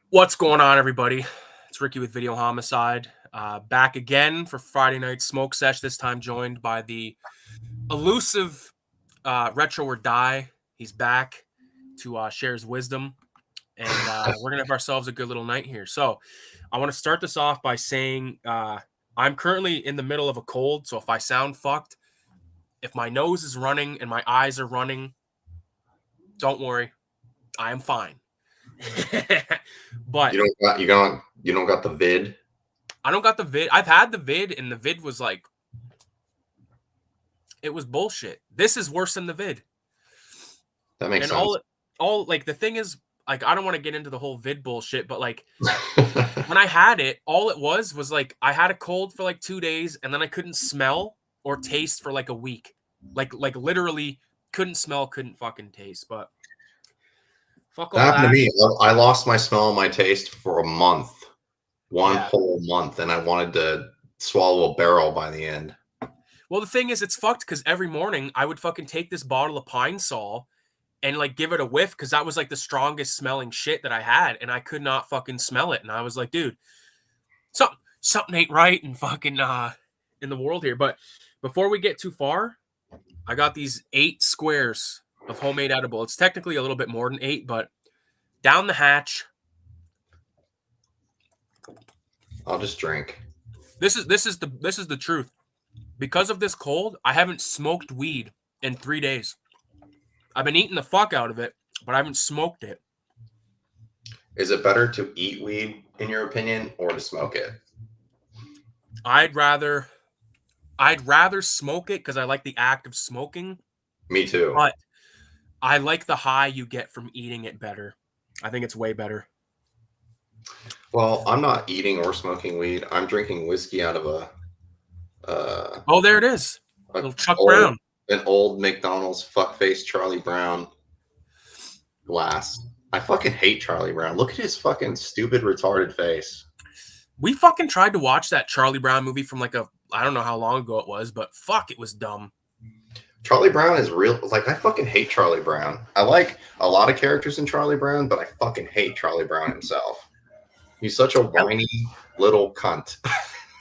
What's going on, everybody? It's Ricky with Video Homicide. Back again for Friday night smoke sesh. This time joined by the elusive Retro or Die. He's back to share his wisdom, and we're gonna have ourselves a good little night here. So, I want to start this off by saying I'm currently in the middle of a cold. So if I sound fucked, if my nose is running and my eyes are running, don't worry, I am fine. But you don't got the vid. I don't got the vid. I've had the vid, and the vid was like, it was bullshit. This is worse than the vid. That makes And sense. all like the thing is, like, I don't want to get into the whole vid bullshit, but like when I had it, all it was like I had a cold for like 2 days, and then I couldn't smell or taste for like a week. Like literally couldn't smell, couldn't fucking taste. But fuck That all happened to that. me. I lost my smell and my taste for a month, one Yeah. whole month, and I wanted to swallow a barrel by the end. Well, the thing is, it's fucked because every morning I would fucking take this bottle of Pine Sol and like give it a whiff because that was like the strongest smelling shit that I had, and I could not fucking smell it. And I was like, dude, something ain't right and fucking in the world here. But before we get too far, I got these 8 squares of homemade edible. It's technically a little bit more than 8, but down the hatch. I'll just drink. This is the truth. Because of this cold, I haven't smoked weed in 3 days. I've been eating the fuck out of it, but I haven't smoked it. Is it better to eat weed, in your opinion, or to smoke it? I'd rather smoke it because I like the act of smoking, Me too. but I like the high you get from eating it better. I think it's way better. Well, I'm not eating or smoking weed. I'm drinking whiskey out of Oh, there it is. a Little Chuck old, Brown. an old McDonald's fuckface Charlie Brown glass. I fucking hate Charlie Brown. Look at his fucking stupid retarded face. We fucking tried to watch that Charlie Brown movie from like I don't know how long ago it was, but fuck, it was dumb. Charlie Brown is real. Like, I fucking hate Charlie Brown. I like a lot of characters in Charlie Brown, but I fucking hate Charlie Brown himself. He's such a whiny little cunt.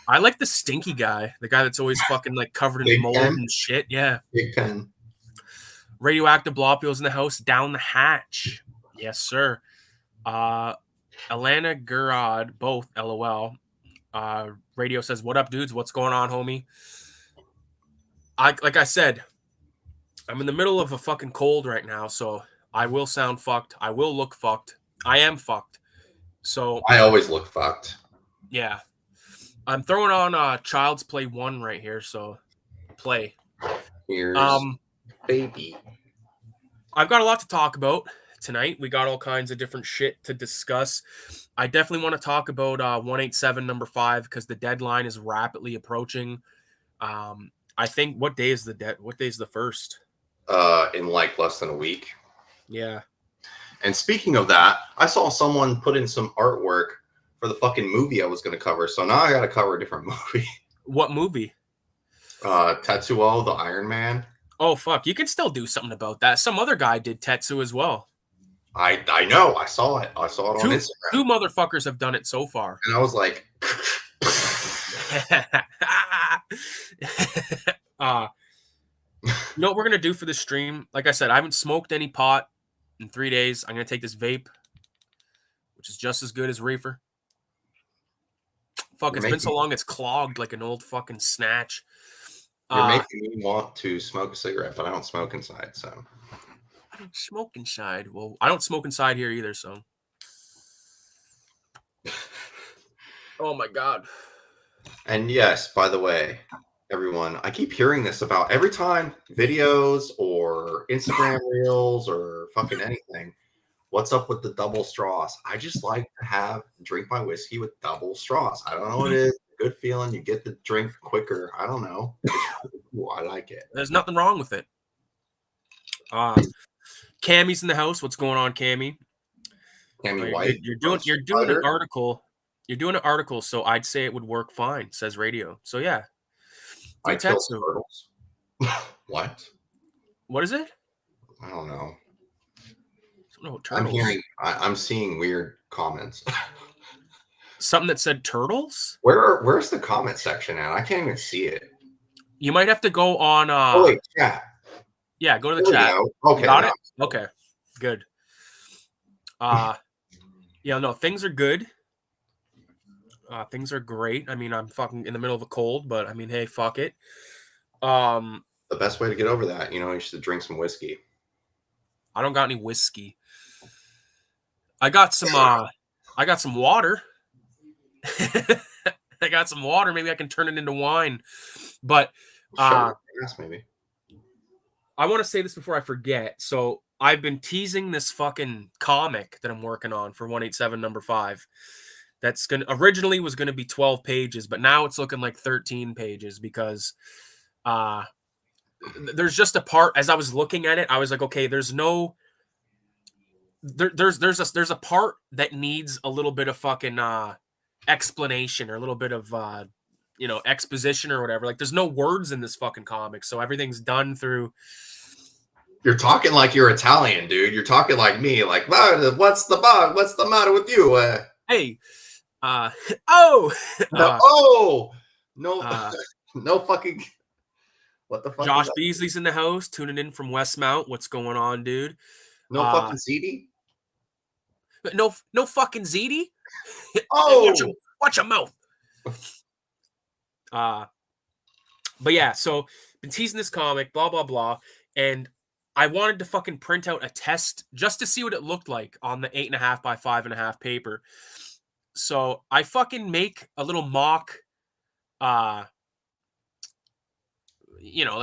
I like the stinky guy, the guy that's always fucking like covered in Big mold Pen? and shit. Yeah. Big Pen. Radioactive globules in the house, down the hatch. Yes, sir. Alana Gurad, both LOL. Radio says, "What up, dudes? What's going on, homie?" Like I said, I'm in the middle of a fucking cold right now, so I will sound fucked. I will look fucked. I am fucked. So I always look fucked. yeah, I'm throwing on Child's Play 1 right here. So play. Here's baby. I've got a lot to talk about tonight. We got all kinds of different shit to discuss. I definitely want to talk about 187 number 5 because the deadline is rapidly approaching. I think what day is the first? In like less than a week. Yeah. And speaking of that, I saw someone put in some artwork for the fucking movie I was going to cover. So now I got to cover a different movie. What movie? Tetsuo, the Iron Man. Oh, fuck. You can still do something about that. Some other guy did Tetsu as well. I know. I saw it. I saw it on Instagram. 2 motherfuckers have done it so far. And I was like... You know what we're going to do for this stream? Like I said, I haven't smoked any pot in 3 days. I'm going to take this vape, which is just as good as reefer. Fuck, it's been so long it's clogged like an old fucking snatch. You're making me want to smoke a cigarette, but I don't smoke inside, so. I don't smoke inside. Well, I don't smoke inside here either, so. Oh my God. And yes, by the way, everyone, I keep hearing this about every time videos or Instagram reels or fucking anything. What's up with the double straws? I just like to drink my whiskey with double straws. I don't know what it is. Good feeling. You get the drink quicker. I don't know. Ooh, I like it. There's nothing wrong with it. Cammy's in the house. What's going on, Cammy? Cammy White. You're doing an article. You're doing an article, so I'd say it would work fine, says Radio. So yeah. I kill turtles. What? What is it? I don't know. Oh, I'm turtles. hearing, I'm seeing weird comments. Something that said turtles? Where's the comment section at? I can't even see it. You might have to go on Oh wait, chat. yeah, go to the There we chat. go. You Okay, got now. it? Okay. Good. Yeah, no, things are good. Things are great. I mean, I'm fucking in the middle of a cold, but I mean, hey, fuck it. The best way to get over that, you should drink some whiskey. I don't got any whiskey. I got some water. I got some water. Maybe I can turn it into wine. But Maybe. I want to say this before I forget. So I've been teasing this fucking comic that I'm working on for 187 number 5. That's originally was gonna be 12 pages, but now it's looking like 13 pages because there's just a part. As I was looking at it, I was like, okay, there's a part that needs a little bit of fucking explanation or a little bit of exposition or whatever. Like, there's no words in this fucking comic, so everything's done through. You're talking like you're Italian, dude. You're talking like me. Like, what's the bug? What's the matter with you? Hey, No fucking. What the fuck? Josh Beasley's in the house, tuning in from Westmount. What's going on, dude? No fucking ZD. No fucking ZD. Oh, watch your mouth. But yeah, so been teasing this comic, blah blah blah, and I wanted to fucking print out a test just to see what it looked like on the 8.5 by 5.5 paper. So I fucking make a little mock, like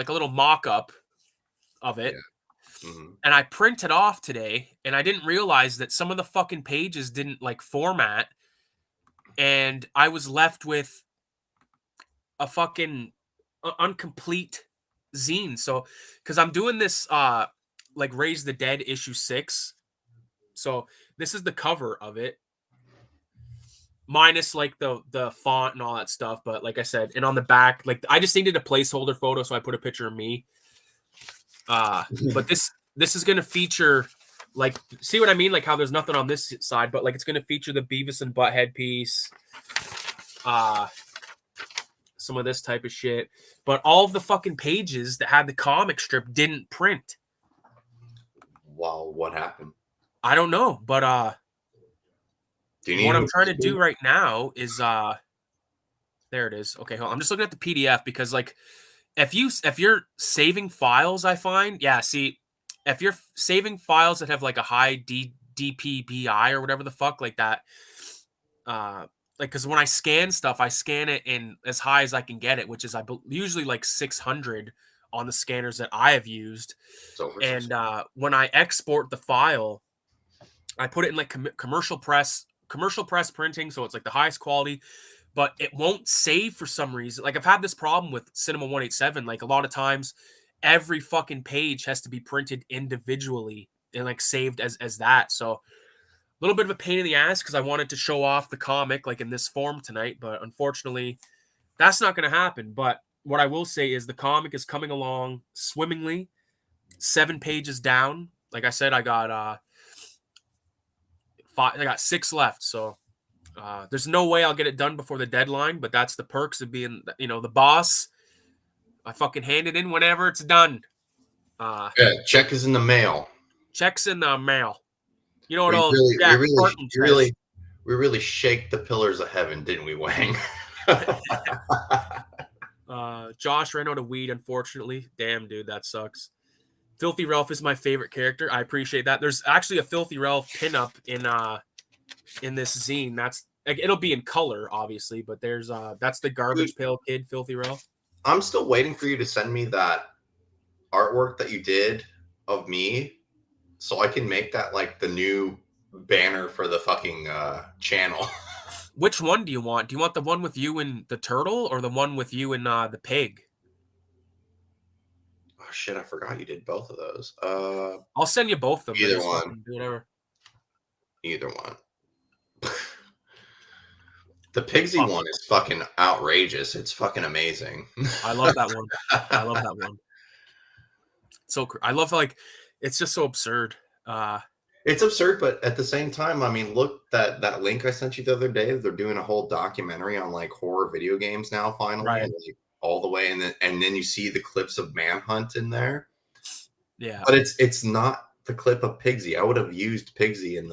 a little mock-up of it. Yeah. Mm-hmm. And I print it off today, and I didn't realize that some of the fucking pages didn't like format, and I was left with a fucking incomplete zine. So, because I'm doing this, like Raise the Dead issue 6. So this is the cover of it, minus like the font and all that stuff. But like I said, and on the back, like I just needed a placeholder photo, so I put a picture of me. But this is gonna feature, like, see what I mean? Like how there's nothing on this side, but like it's gonna feature the Beavis and Butthead piece, some of this type of shit. But all of the fucking pages that had the comic strip didn't print. Wow, what happened? I don't know, but what I'm trying to do right now is there it is. Okay, hold on. I'm just looking at the PDF because like if you're saving files, I find, yeah, see, if you're saving files that have like a high DPBI or whatever the fuck like that, like, because when I scan stuff, I scan it in as high as I can get it, which is usually like 600 on the scanners that I have used. And when I export the file, I put it in like commercial press printing, so it's like the highest quality, but it won't save for some reason. Like I've had this problem with Cinema 187. Like a lot of times, every fucking page has to be printed individually and like saved as that. So a little bit of a pain in the ass because I wanted to show off the comic like in this form tonight, but unfortunately, that's not going to happen. But what I will say is the comic is coming along swimmingly. 7 pages down. Like I said, I got 6 left. So there's no way I'll get it done before the deadline, but that's the perks of being, the boss. I fucking hand it in whenever it's done. Yeah, check is in the mail. Check's in the mail. You know what we really shake the pillars of heaven, didn't we, Wang? Josh ran out of weed, unfortunately. Damn, dude, that sucks. Filthy Ralph is my favorite character. I appreciate that. There's actually a Filthy Ralph pinup in this zine. That's like, it'll be in color, obviously, but there's that's the Garbage Pail Kid, Filthy Ralph. I'm still waiting for you to send me that artwork that you did of me, so I can make that like the new banner for the fucking channel. Which one do you want? Do you want the one with you and the turtle, or the one with you and the pig? Oh shit, I forgot you did both of those. I'll send you both of them. Either one. Whatever. Either one. The Pigsy one is fucking outrageous. It's fucking amazing. I love that one. I love that one. So I love, like, it's just so absurd. It's absurd, but at the same time, I mean, look, that link I sent you the other day. They're doing a whole documentary on like horror video games now, finally, Right. and like all the way, and then you see the clips of Manhunt in there. Yeah. But it's not the clip of Pigsy. I would have used Pigsy in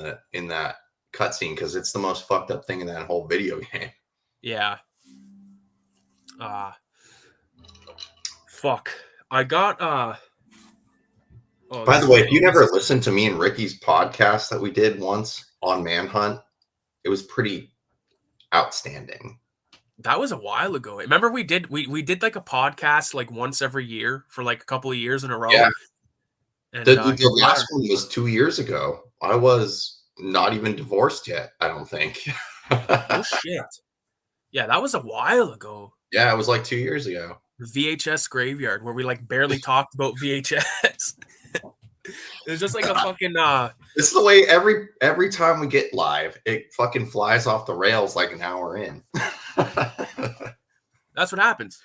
that cutscene because it's the most fucked up thing in that whole video game. Yeah. Fuck. I got oh, By this the is way, if you hilarious. never listened to me and Ricky's podcast that we did once on Manhunt, it was pretty outstanding. That was a while ago. Remember we did like a podcast like once every year for like a couple of years in a row. Yeah. And The here we last are. one was 2 years ago. I was not even divorced yet, I don't think. Oh shit. Yeah, that was a while ago. Yeah, it was like 2 years ago. VHS graveyard where we like barely talked about VHS. It was just like a fucking This is the way every time we get live, it fucking flies off the rails like an hour in. that's what happens.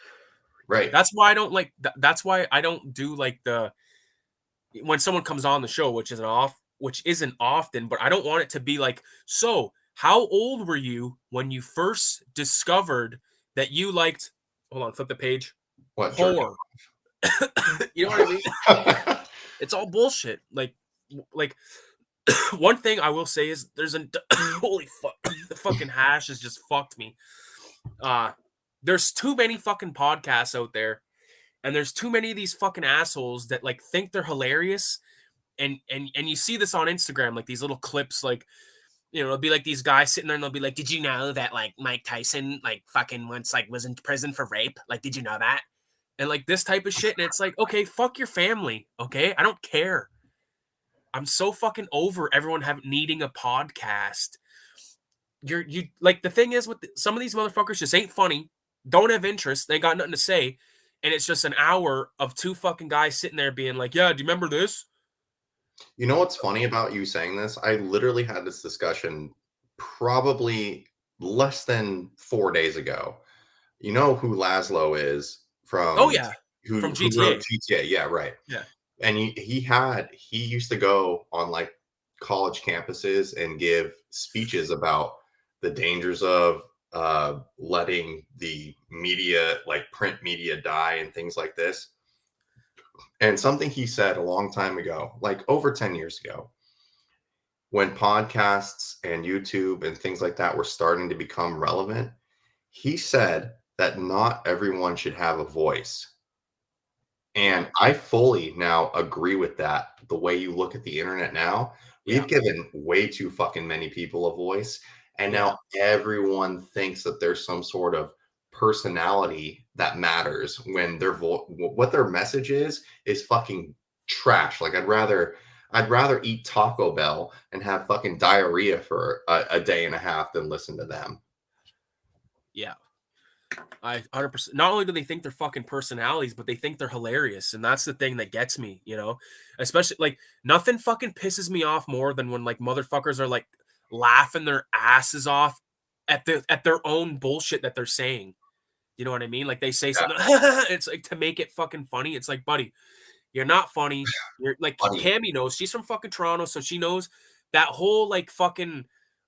Right. That's why I don't like that's why I don't do like the when someone comes on the show, which isn't often, but I don't want it to be like, so how old were you when you first discovered that you liked hold on, flip the page. What jerk? Horror. You know what I mean? It's all bullshit. Like one thing I will say is there's a holy fuck, the fucking hash has just fucked me. There's too many fucking podcasts out there, and there's too many of these fucking assholes that like think they're hilarious, and you see this on Instagram, like these little clips, like it'll be like these guys sitting there and they'll be like, "Did you know that like Mike Tyson like fucking once like was in prison for rape? Like, did you know that?" And like this type of shit, and it's like, okay, fuck your family, okay? I don't care. I'm so fucking over everyone needing a podcast. You like the thing is with some of these motherfuckers just ain't funny, don't have interest, they got nothing to say, and it's just an hour of two fucking guys sitting there being like, "Yeah, do you remember this?" You know what's funny about you saying this? I literally had this discussion probably less than 4 days ago. You know who Laszlo is Oh from yeah, from who wrote GTA. GTA? Yeah, right. Yeah, And he used to go on like college campuses and give speeches about the dangers of letting the media, like print media, die and things like this. And something he said a long time ago, like over 10 years ago, when podcasts and YouTube and things like that were starting to become relevant, he said that not everyone should have a voice. yeah, And I fully now agree with that. The way you look at the internet now, yeah, we've given way too fucking many people a voice. And yeah, now everyone thinks that there's some sort of personality that matters when what their message is fucking trash. Like I'd rather eat Taco Bell and have fucking diarrhea for a day and a half than listen to them. yeah. I 100%. Not only do they think they're fucking personalities, but they think they're hilarious, and that's the thing that gets me. Especially like nothing fucking pisses me off more than when like motherfuckers are like laughing their asses off at their own bullshit that they're saying. You know what I mean? Like they say Yeah, something, it's like to make it fucking funny. It's like, buddy, you're not funny. You're like funny. Cammy knows she's from fucking Toronto, so she knows that whole like fucking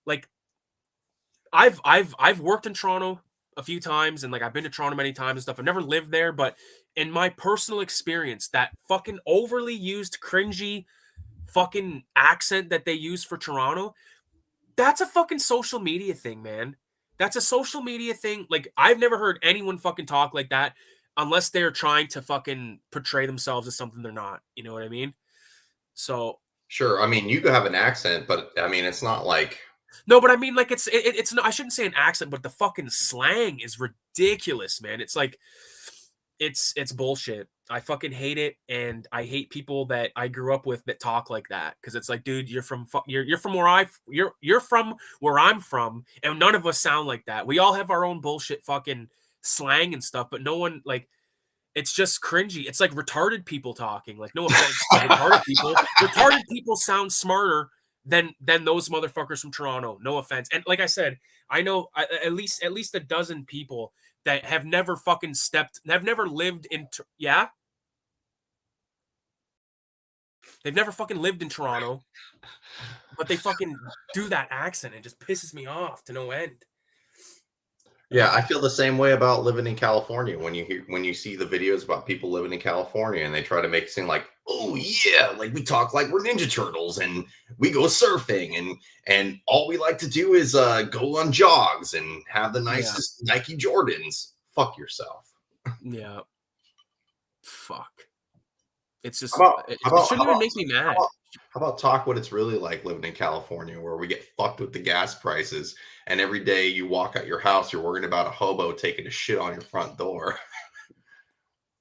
like I've worked in Toronto a few times and like I've been to Toronto many times and stuff. I've never lived there, but in my personal experience, that fucking overly used cringy fucking accent that they use for Toronto, that's a fucking social media thing, man. That's a social media thing. Like I've never heard anyone fucking talk like that unless they're trying to fucking portray themselves as something they're not. You know what I mean? So Sure. I mean, you could have an accent, but I mean, it's not like no, but I mean, like it's no, I shouldn't say an accent, but the fucking slang is ridiculous, man. It's like it's bullshit. I fucking hate it, and I hate people that I grew up with that talk like that because it's like, dude, you're from where you're from where I'm from, and none of us sound like that. We all have our own bullshit fucking slang and stuff, but no one like it's just cringy. It's like retarded people talking. Like, no offense to retarded people. Retarded people sound smarter than those motherfuckers from Toronto. No offense. And like I said, I know at least a dozen people that have never fucking have never lived in. Yeah. They've never fucking lived in Toronto, but they fucking do that accent. It just pisses me off to no end. Yeah, I feel the same way about living in California. When you see the videos about people living in California and they try to make it seem like, oh yeah, like we talk like we're Ninja Turtles and we go surfing and all we like to do is go on jogs and have the Yeah, nicest Nike Jordans. Fuck yourself. yeah. Fuck. It's just How about it shouldn't even make me how mad. about how about talk what it's really like living in California, where we get fucked with the gas prices, and every day you walk out your house, you're worrying about a hobo taking a shit on your front door.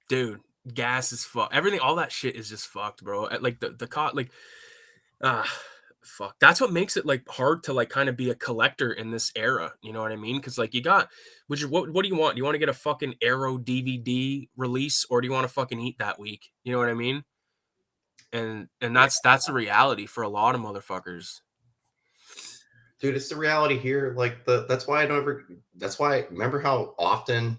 Dude, gas is fuck. Everything, all that shit is just fucked, bro. Like the like ah fuck. That's what makes it like hard to like kind of be a collector in this era. You know what I mean? Because like you got, what do you want? Do you want to get a fucking Arrow DVD release, or do you want to fucking eat that week? You know what I mean? And Yeah, that's a reality for a lot of motherfuckers. dude, it's the reality here. Like that's why I don't ever. That's why remember how often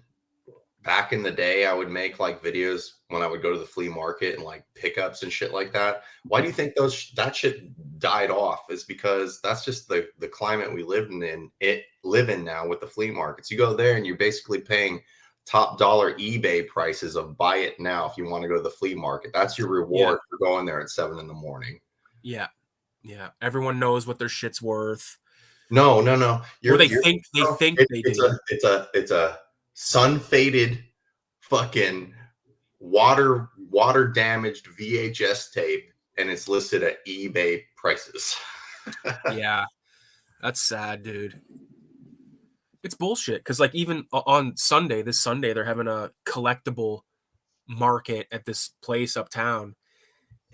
back in the day I would make like videos when I would go to the flea market and like pickups and shit like that. Why do you think that shit died off? Is because that's just the climate we live in now with the flea markets. You go there and you're basically paying top dollar eBay prices of buy it now if you want to go to the flea market. That's your Yeah, reward for going there at 7 in the morning. yeah, yeah. Everyone knows what their shit's worth, No, no, no. or You're they think they it's do. it's a sun faded fucking water damaged VHS tape, and it's listed at eBay prices. Yeah, that's sad, dude. It's bullshit because like even on Sunday, this Sunday, they're having a collectible market at this place uptown,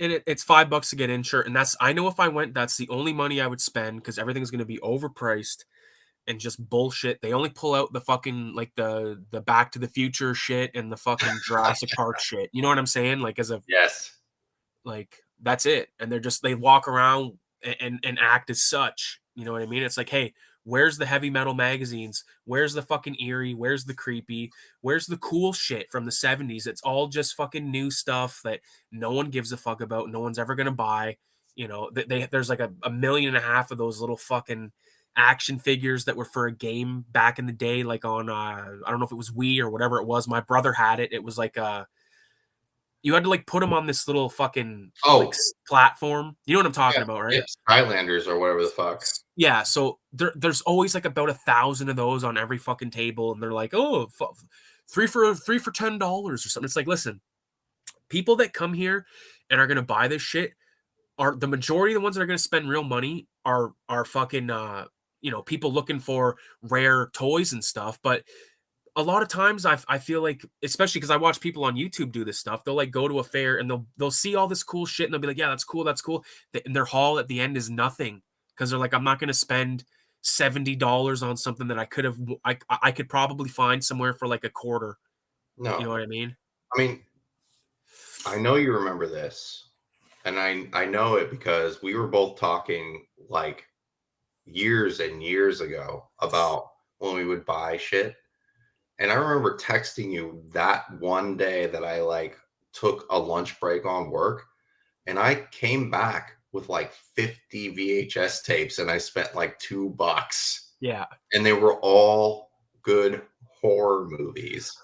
and it's $5 to get in. Shirt, and that's, I know if I went, that's the only money I would spend because everything's gonna be overpriced and just bullshit. They only pull out the fucking like the Back to the Future shit and the fucking Jurassic Park shit. You know what I'm saying? Like as a Yes. like that's it, and they walk around and act as such. You know what I mean? It's like, hey, where's the heavy metal magazines? Where's the fucking eerie? Where's the creepy? Where's the cool shit from the 70s? It's all just fucking new stuff that no one gives a fuck about, no one's ever gonna buy. You know, there's like a million and a half of those little fucking action figures that were for a game back in the day, like on I don't know if it was Wii or whatever it was. My brother had it. It was like you had to like put them on this little fucking like Oh, platform. You know what I'm yeah, talking about, yeah. right? Skylanders or whatever the fuck. Yeah. So there's always like about 1,000 of those on every fucking table, and they're like, oh, three for $10 or something. It's like, listen, people that come here and are gonna buy this shit are the majority of the ones that are gonna spend real money are fucking people looking for rare toys and stuff, but a lot of times I feel like, especially because I watch people on YouTube do this stuff, they'll like go to a fair and they'll see all this cool shit and they'll be like, yeah, that's cool, that's cool. And their haul at the end is nothing because they're like, I'm not going to spend $70 on something that I could probably find somewhere for like a quarter. You know No. what I mean? I mean, I know you remember this, and I know it because we were both talking like years and years ago about when we would buy shit. And I remember texting you that one day that I like took a lunch break on work, and I came back with like 50 VHS tapes and I spent like $2, Yeah, and they were all good horror movies.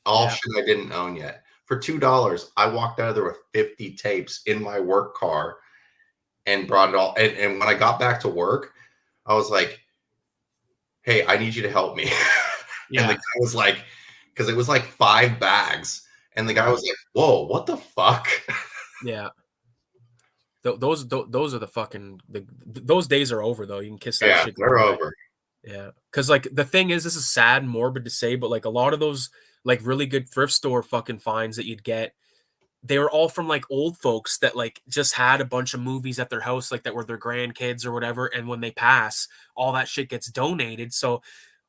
All yeah, shit I didn't own yet. For $2, I walked out of there with 50 tapes in my work car and brought it all. And when I got back to work, I was like, hey, I need you to help me. And the yeah, guy was like, because it was like 5 bags. And the guy right, was like, whoa, what the fuck? yeah. Those are the fucking those days are over though. You can kiss that Yeah, shit they're goodbye. over. Yeah, because like the thing is, this is sad and morbid to say, but like a lot of those like really good thrift store fucking finds that you'd get, they were all from like old folks that like just had a bunch of movies at their house, like that were their grandkids or whatever. And when they pass, all that shit gets donated. So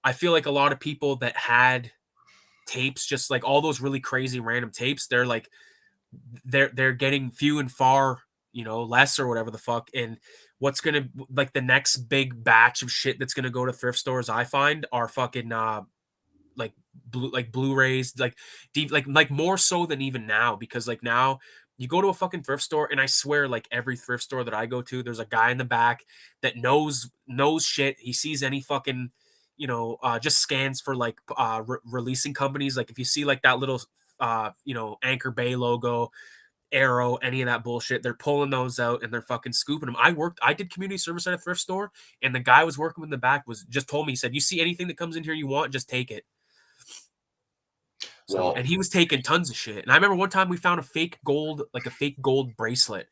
I feel like a lot of people that had tapes, just like all those really crazy random tapes, they're like they're getting few and far, less or whatever the fuck. And what's gonna like the next big batch of shit that's gonna go to thrift stores, I find, are fucking like Blu-rays, like deep, like more so than even now, because like now You go to a fucking thrift store, and I swear, like every thrift store that I go to, there's a guy in the back that knows shit. He sees any fucking, just scans for like releasing companies. Like if you see like that little, Anchor Bay logo, Arrow, any of that bullshit, they're pulling those out and they're fucking scooping them. I did community service at a thrift store, and the guy was working in the back was just told me, he said, "You see anything that comes in here you want, just take it." So, Well, and he was taking tons of shit. And I remember one time we found a fake gold, like a fake gold bracelet.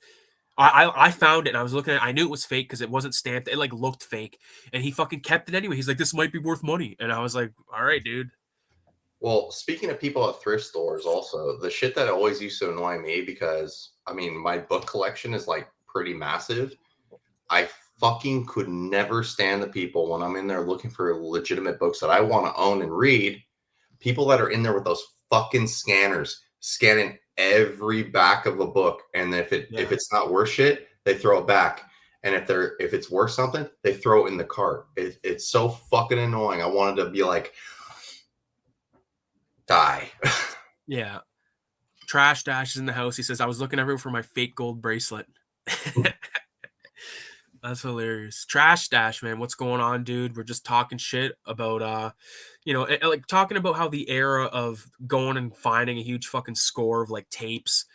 I found it and I was looking at it. I knew it was fake because it wasn't stamped. It like looked fake. And he fucking kept it anyway. He's like, "This might be worth money." And I was like, "All right, dude." well, speaking of people at thrift stores, also the shit that always used to annoy me, because I mean my book collection is like pretty massive. I fucking could never stand the people when I'm in there looking for legitimate books that I want to own and read. People that are in there with those fucking scanners scanning every back of a book, and if Yeah. it's not worth shit, they throw it back. And if it's worth something, they throw it in the cart. It's so fucking annoying. I wanted to be like, die. Yeah. Trash Dash is in the house. He says, "I was looking everywhere for my fake gold bracelet." That's hilarious. Trash Dash, man, what's going on, dude? We're just talking shit about like talking about how the era of going and finding a huge fucking score of like tapes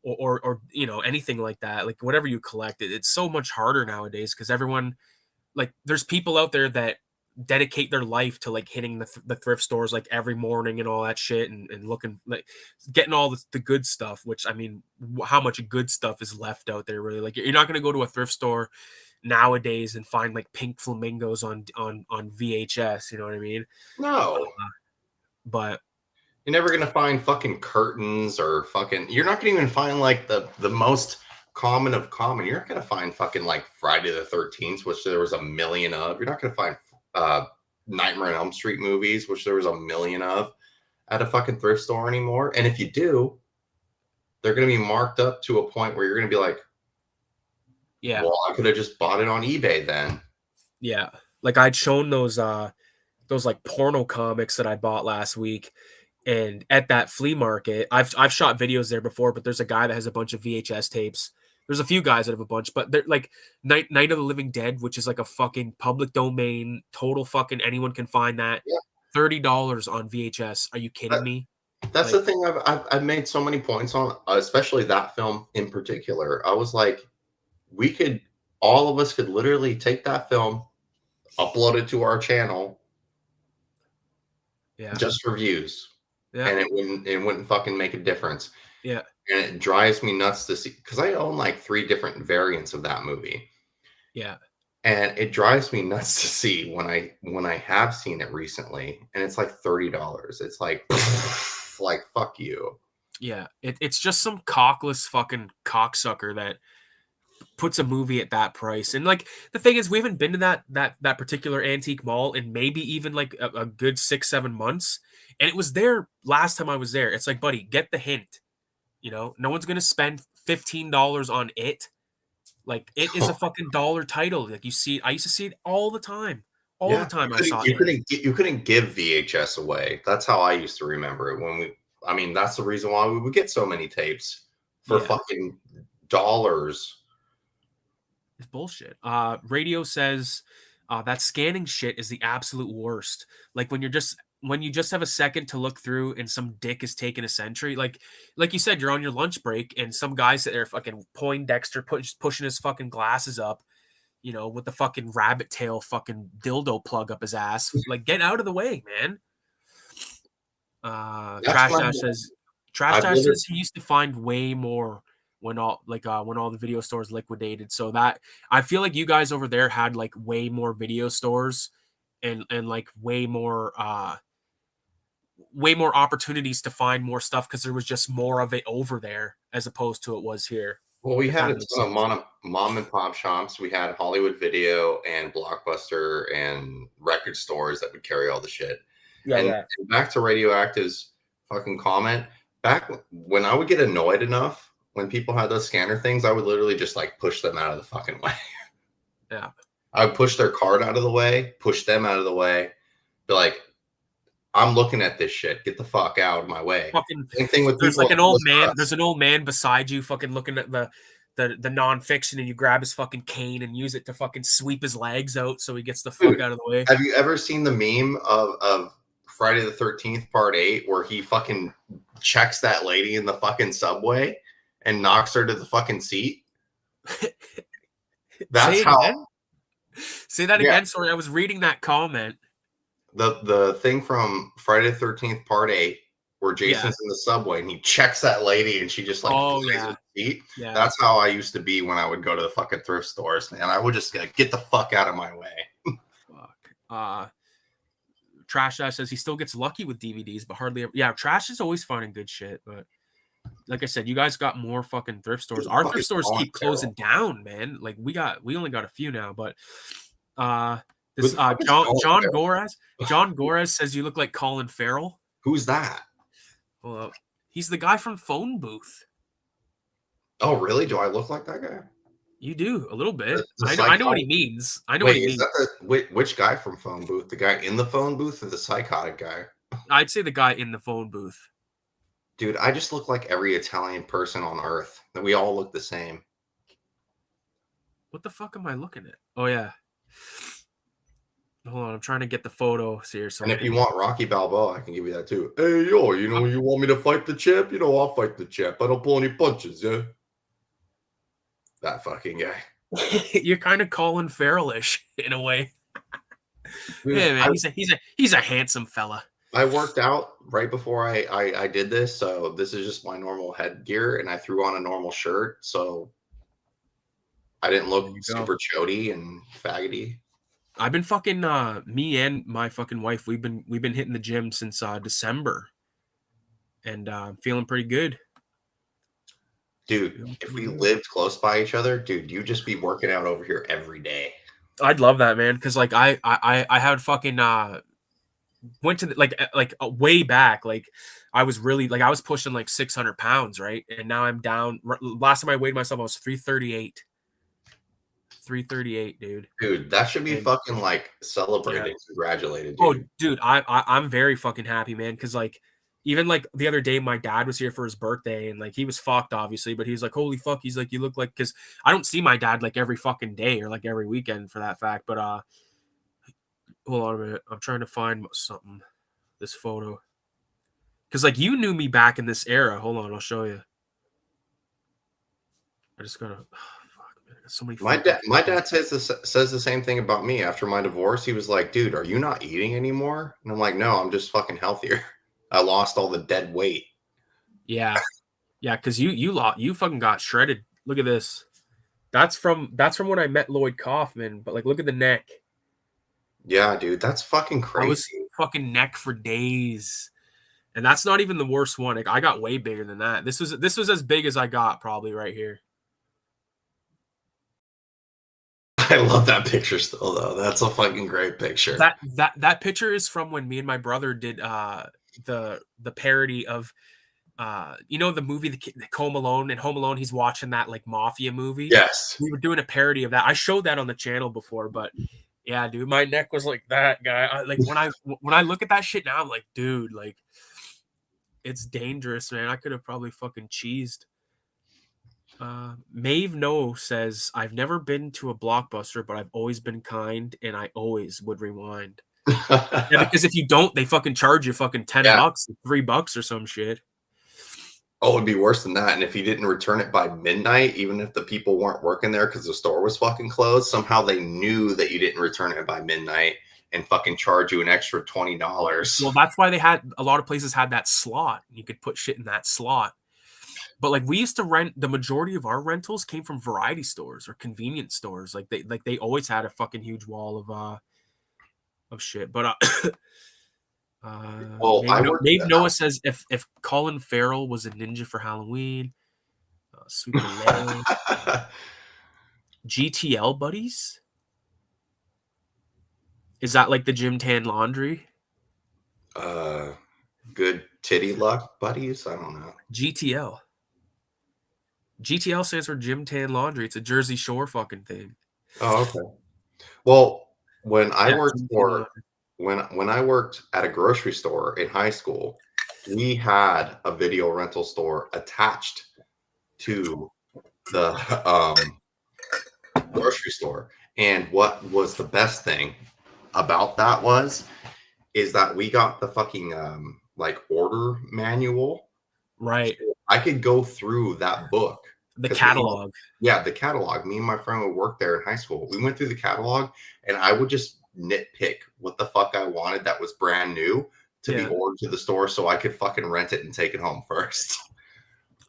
or anything like that, like whatever you collect, it's so much harder nowadays because everyone, like, there's people out there that dedicate their life to like hitting the thrift stores like every morning and all that shit, and looking like getting all the good stuff, which I mean, how much good stuff is left out there really? Like you're not going to go to a thrift store nowadays and find like pink flamingos on VHS, you know what I mean? No. But You're never gonna find fucking curtains or fucking. You're not gonna even find like the most common of common. You're not gonna find fucking like Friday the 13th, which there was a million of. You're not gonna find Nightmare on Elm Street movies, which there was a million of, at a fucking thrift store anymore. And if you do, they're gonna be marked up to a point where you're gonna be like, yeah, well, I could have just bought it on eBay then. yeah, like I'd shown those like porno comics that I bought last week. And at that flea market, I've shot videos there before, but there's a guy that has a bunch of VHS tapes. There's a few guys that have a bunch, but they're like Night of the Living Dead, which is like a fucking public domain, total fucking anyone can find that. Yeah, $30 on VHS. Are you kidding me? that's the Like, thing. I've made so many points on, especially that film in particular. I was like, we could, all of us could literally take that film, upload it to our channel yeah, just for views, yeah, and it wouldn't fucking make a difference. yeah, And it drives me nuts to see, because I own like 3 different variants of that movie, yeah, and it drives me nuts to see when I have seen it recently, and it's like $30. It's like, like fuck you. yeah. It's just some cockless fucking cocksucker that puts a movie at that price. And like the thing is, we haven't been to that particular antique mall in maybe even like a good 6-7 months. And it was there last time I was there. It's like, buddy, get the hint. No one's gonna spend $15 on it. Like it is a fucking dollar title. Like you see, I used to see it all the time. All the Yeah, time I saw it. you couldn't give VHS away. That's how I used to remember it when we. I mean, that's the reason why we would get so many tapes for Yeah, fucking dollars. it's bullshit. Radio says that scanning shit is the absolute worst. Like when you just have a second to look through and some dick is taking a century. Like you said, you're on your lunch break and some guy sitting there fucking Poindexter pushing his fucking glasses up, with the fucking rabbit tail fucking dildo plug up his ass. Like, get out of the way, man. That's my. Trash I've Dash literally. says he used to find way more when all the video stores liquidated. So that I feel like you guys over there had like way more video stores and like way more opportunities to find more stuff because there was just more of it over there as opposed to it was here. Well, we If had that a makes ton of sense. mom and pop shops. We had Hollywood Video and Blockbuster and record stores that would carry all the shit. Yeah, And yeah. back to Radioactive's fucking comment. Back when I would get annoyed enough when people had those scanner things, I would literally just like push them out of the fucking way. Yeah. I would push their card out of the way, push them out of the way, be like, I'm looking at this shit. Get the fuck out of my way. Fucking, Same thing with there's people like that an old listen to man. There's us. an old man beside you, fucking looking at the nonfiction, and you grab his fucking cane and use it to fucking sweep his legs out so he gets the fuck Dude, out of the way. have you ever seen the meme of Friday the 13th Part 8 where he fucking checks that lady in the fucking subway and knocks her to the fucking seat? Say That's it how. again. Say that Yeah, again. Sorry, I was reading that comment. the thing from Friday the 13th Part 8 where Yeah. Jason's in the subway and he checks that lady and she just like Oh flies yeah. her seat. Yeah. That's how I used to be when I would go to the fucking thrift stores, man. I would just get the fuck out of my way. Fuck. Trash Ash says he still gets lucky with DVDs, but hardly ever. Yeah, Trash is always finding good shit, but like I said, you guys got more fucking thrift stores. Dude, Our fucking thrift stores Colin keep Farrell. closing down, man. Like we only got a few now, but Who this the fuck is Colin John Farrell? Gores says you look like Colin Farrell. Who's that? Well, he's the guy from Phone Booth. Oh, really? Do I look like that guy? You do a little bit. The I know what he psychotic. means. I know what Wait, he is means. that which guy from Phone Booth? The guy in the phone booth or the psychotic guy? I'd say the guy in the phone booth. Dude, I just look like every Italian person on earth. That we all look the same. What the fuck am I looking at? Oh yeah. Hold on, I'm trying to get the photos here. So And if you want Rocky Balboa, I can give you that too. Hey, yo, you want me to fight the champ? I'll fight the champ. I don't pull any punches, yeah? That fucking guy. you're kind of Colin Farrell-ish in a way. Dude, Yeah, man, he's a handsome fella. I worked out right before I did this, so this is just my normal headgear, and I threw on a normal shirt, so I didn't There look you go. super chody and faggoty. I've been fucking me and my fucking wife. We've been hitting the gym since December, and I'm feeling pretty good. Dude, if we lived close by each other, dude, you'd just be working out over here every day. I'd love that, man, because like I had fucking went to way back. Like I was really like I was pushing like 600 pounds, right? And now I'm down. Last time I weighed myself, I was 338. 338, dude. Dude, that should be And fucking like celebrated, yeah. congratulated, Oh, dude. dude, I'm very fucking happy, man. Because like even like the other day, my dad was here for his birthday, and like he was fucked, obviously, but he's like, holy fuck, he's like, you look like, because I don't see my dad like every fucking day or like every weekend for that fact. But hold on a minute, I'm trying to find something. This photo, because like you knew me back in this era. Hold on, I'll show you. I just gotta. Fuck, man, I got so many. My dad says the same thing about me after my divorce. He was like, dude, are you not eating anymore? And I'm like, no, I'm just fucking healthier. I lost all the dead weight. Yeah, yeah, because you fucking got shredded. Look at this. That's from when I met Lloyd Kaufman. But like, look at the neck. Yeah, dude, that's fucking I was crazy. fucking neck for days, and that's not even the worst one. Like, I got way bigger than that. This was as big as I got probably right here. I love that picture still, though. That's a fucking great picture. That picture is from when me and my brother did the parody of you know the movie the Home Alone. In Home Alone, he's watching that like mafia movie. Yes. We were doing a parody of that. I showed that on the channel before, but yeah, dude, my neck was like that, guy. Like when I look at that shit now, I'm like, dude, like it's dangerous, man. I could have probably fucking cheesed. Maeve No says, I've never been to a Blockbuster, but I've always been kind and I always would rewind. Yeah, because if you don't, they fucking charge you fucking $10, Yeah. $3 or some shit. Oh, it'd be worse than that. And if you didn't return it by midnight, even if the people weren't working there because the store was fucking closed, somehow they knew that you didn't return it by midnight and fucking charge you an extra $20. Well, that's why they had a lot of places had that slot. You could put shit in that slot. But like we used to rent, the majority of our rentals came from variety stores or convenience stores. Like they always had a fucking huge wall of shit. But Well, I worked. Maeve Noah says if Colin Farrell was a ninja for Halloween, sweep the leg. GTL buddies. Is that like the gym tan laundry? Good titty luck buddies. I don't know. GTL. GTL stands for Gym Tan Laundry. It's a Jersey Shore fucking thing. Oh, okay. Well, when I Yeah, worked Gym Tan for Laundry. when I worked at a grocery store in high school, we had a video rental store attached to the grocery store. And what was the best thing about that is that we got the fucking like order manual. Right. So I could go through that book. The 'Cause catalog. yeah, the catalog. Me and my friend would work there in high school. We went through the catalog and I would just nitpick what the fuck I wanted that was brand new to be ordered to the store so I could fucking rent it and take it home first.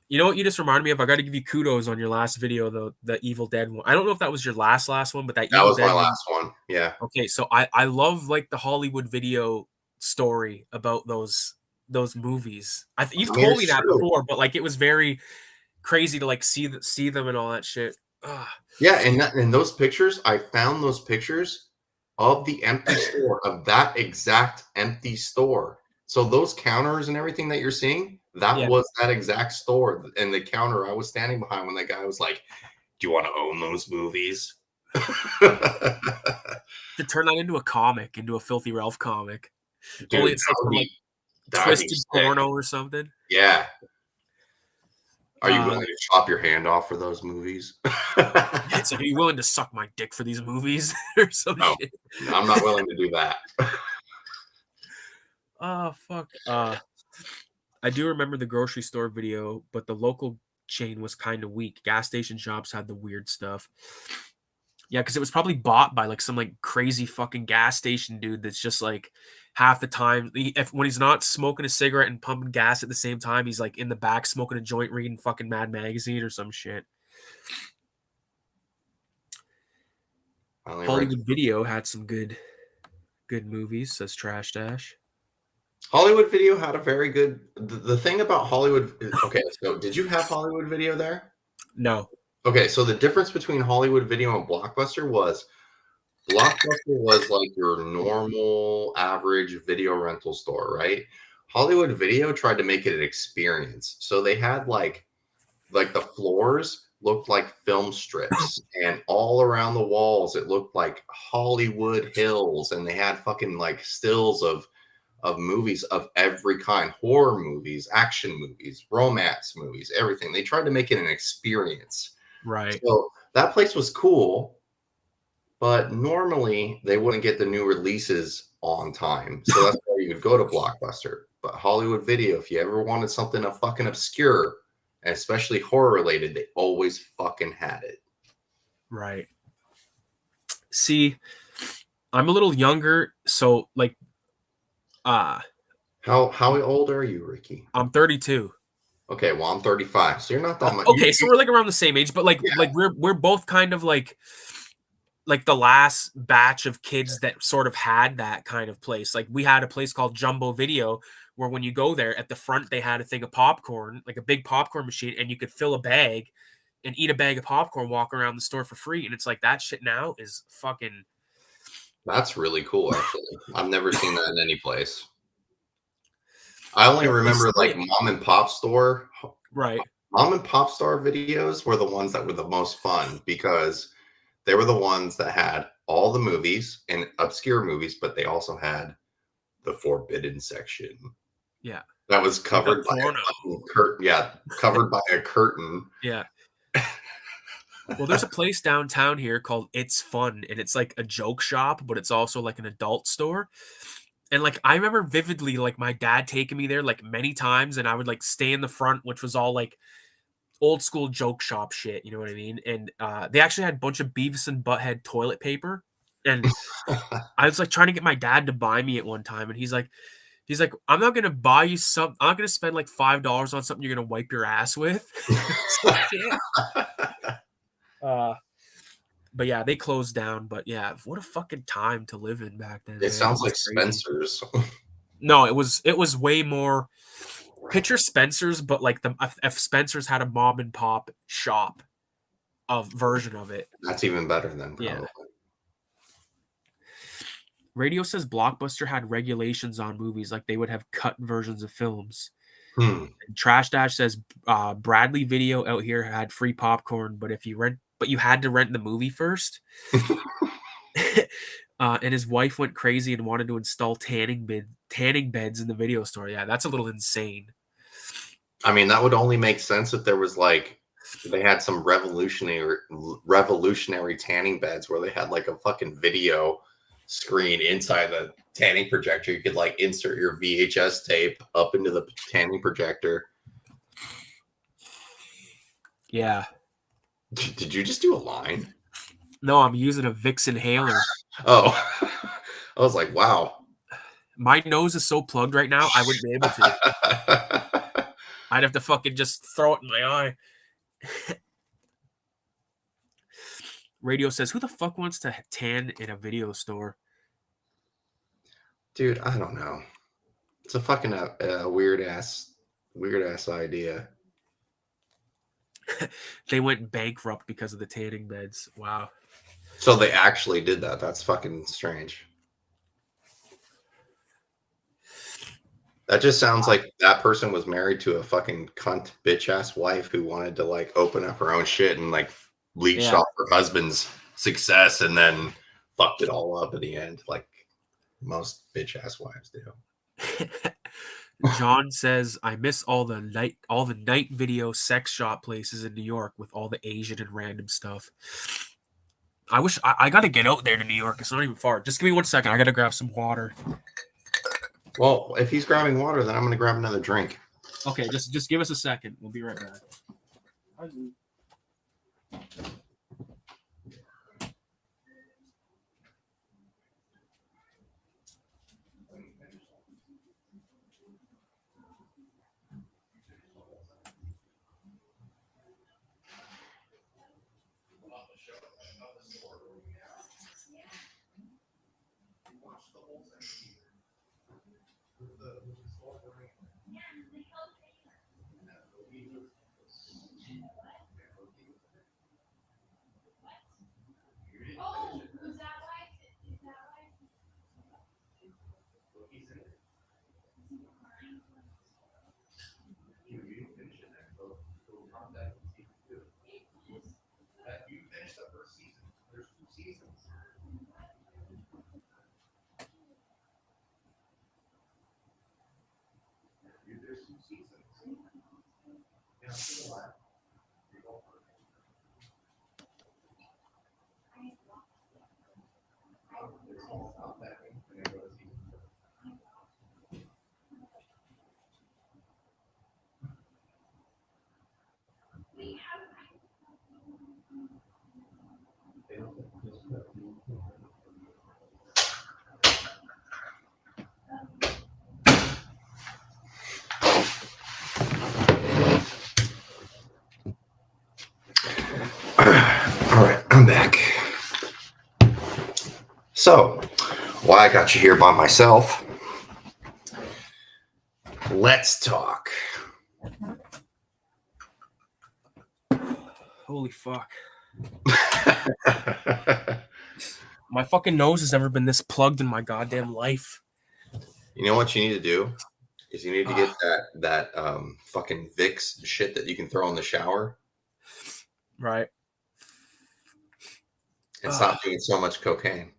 You know what you just reminded me of? I got to give you kudos on your last video, the Evil Dead one. I don't know if that was your last one, but that That Evil was Dead my one. last one. Yeah. Okay, so I love like the Hollywood video story about those movies. You've told me it's that true. before, but like it was very crazy to like see them and all that shit. Ugh. Yeah, and those pictures, I found those pictures of the empty store, of that exact empty store. So those counters and everything that you're seeing, that Yeah. was that exact store. And the counter I was standing behind when that guy was like, "Do you want to own those movies?" To turn that into a comic, into a Filthy Ralph comic. Dude, Only it's like some like that'd be twisted sick. porno or something. Yeah. Are you willing to chop your hand off for those movies? It's like, are you willing to suck my dick for these movies or some shit? No, I'm not willing to do that. Oh fuck. I do remember the grocery store video, but the local chain was kind of weak. Gas station shops had the weird stuff. Yeah, because it was probably bought by like some like crazy fucking gas station dude that's just like half the time when he's not smoking a cigarette and pumping gas at the same time, he's like in the back smoking a joint reading fucking Mad Magazine or some shit. Hollywood Video had some good movies, says Trash Dash. Hollywood Video had a very good. The thing about Hollywood. Okay, so did you have Hollywood Video there? No. Okay, so the difference between Hollywood Video and Blockbuster was like your normal average video rental store, right? Hollywood Video tried to make it an experience. So they had like the floors looked like film strips and all around the walls it looked like Hollywood Hills, and they had fucking like stills of movies of every kind, horror movies, action movies, romance movies, everything. They tried to make it an experience. Right. So that place was cool, but normally they wouldn't get the new releases on time. So that's why you would go to Blockbuster. But Hollywood Video, if you ever wanted something fucking obscure, and especially horror related, they always fucking had it. Right. See, I'm a little younger, so like how old are you, Ricky? I'm 32. Okay, well I'm 35, so you're not that much. Okay, so we're like around the same age, but like we're both kind of like the last batch of kids that sort of had that kind of place. Like we had a place called Jumbo Video where when you go there at the front they had a thing of popcorn, like a big popcorn machine, and you could fill a bag and eat a bag of popcorn, walk around the store for free. And it's like that shit now is fucking. That's really cool, actually. I've never seen that in any place. I only remember like mom and pop store. Right. Mom and pop store videos were the ones that were the most fun because they were the ones that had all the movies and obscure movies, but they also had the forbidden section. Yeah. That was covered by a curtain. Yeah, covered by a curtain. Yeah. Well, there's a place downtown here called It's Fun, and it's like a joke shop, but it's also like an adult store. And like I remember vividly like my dad taking me there like many times, and I would like stay in the front, which was all like old school joke shop shit, you know what I mean? And they actually had a bunch of Beavis and Butthead toilet paper. And I was like trying to get my dad to buy me at one time, and he's like, I'm not gonna buy you some. I'm not gonna spend like $5 on something you're gonna wipe your ass with. But yeah, they closed down. But yeah, what a fucking time to live in back then. It sounds like Spencer's. No, it was way more. Picture Spencer's, but like if Spencer's had a mom and pop shop of version of it. That's even better than probably. Yeah. Radio says Blockbuster had regulations on movies, like they would have cut versions of films. Trash Dash says Bradley Video out here had free popcorn, but you had to rent the movie first. And his wife went crazy and wanted to install tanning beds in the video store. Yeah, that's a little insane. I mean, that would only make sense if there was like they had some revolutionary tanning beds where they had like a fucking video screen inside the tanning projector. You could like insert your VHS tape up into the tanning projector. Yeah. Did you just do a line? No, I'm using a Vicks inhaler. Oh, I was like, wow. My nose is so plugged right now, I wouldn't be able to. I'd have to fucking just throw it in my eye. Radio says, who the fuck wants to tan in a video store? Dude, I don't know. It's a fucking weird ass idea. They went bankrupt because of the tanning beds. Wow. So they actually did that. That's fucking strange. That just sounds like that person was married to a fucking cunt bitch ass wife who wanted to like open up her own shit and like leached off her husband's success and then fucked it all up in the end, like most bitch ass wives do. John says, I miss all the night video sex shop places in New York with all the Asian and random stuff. I wish I gotta get out there to New York. It's not even far. Just give me 1 second. I gotta grab some water. Well, if he's grabbing water, then I'm gonna grab another drink. Okay, just give us a second. We'll be right back. All right, I'm back. So, why I got you here by myself? Let's talk. Holy fuck. My fucking nose has never been this plugged in my goddamn life. You know what you need to do? Is you need to get that fucking Vicks shit that you can throw in the shower. Right. And stop doing so much cocaine.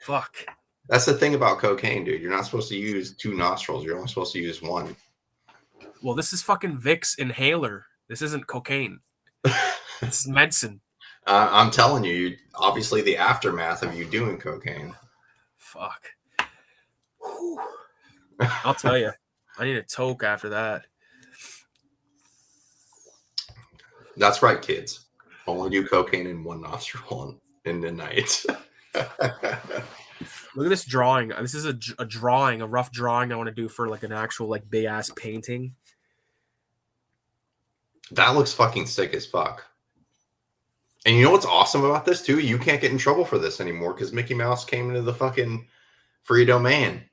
Fuck. That's the thing about cocaine, dude. You're not supposed to use 2 nostrils. You're only supposed to use 1. Well, this is fucking Vicks inhaler. This isn't cocaine. It's medicine. I'm telling you, obviously the aftermath of you doing cocaine. Fuck. Whew. I'll tell you. I need a toke after that. That's right, kids. Only do cocaine in 1 nostril in the night. Look at this drawing. This is a drawing, a rough drawing I want to do for like an actual like big ass painting. That looks fucking sick as fuck. And you know what's awesome about this too? You can't get in trouble for this anymore because Mickey Mouse came into the fucking free domain.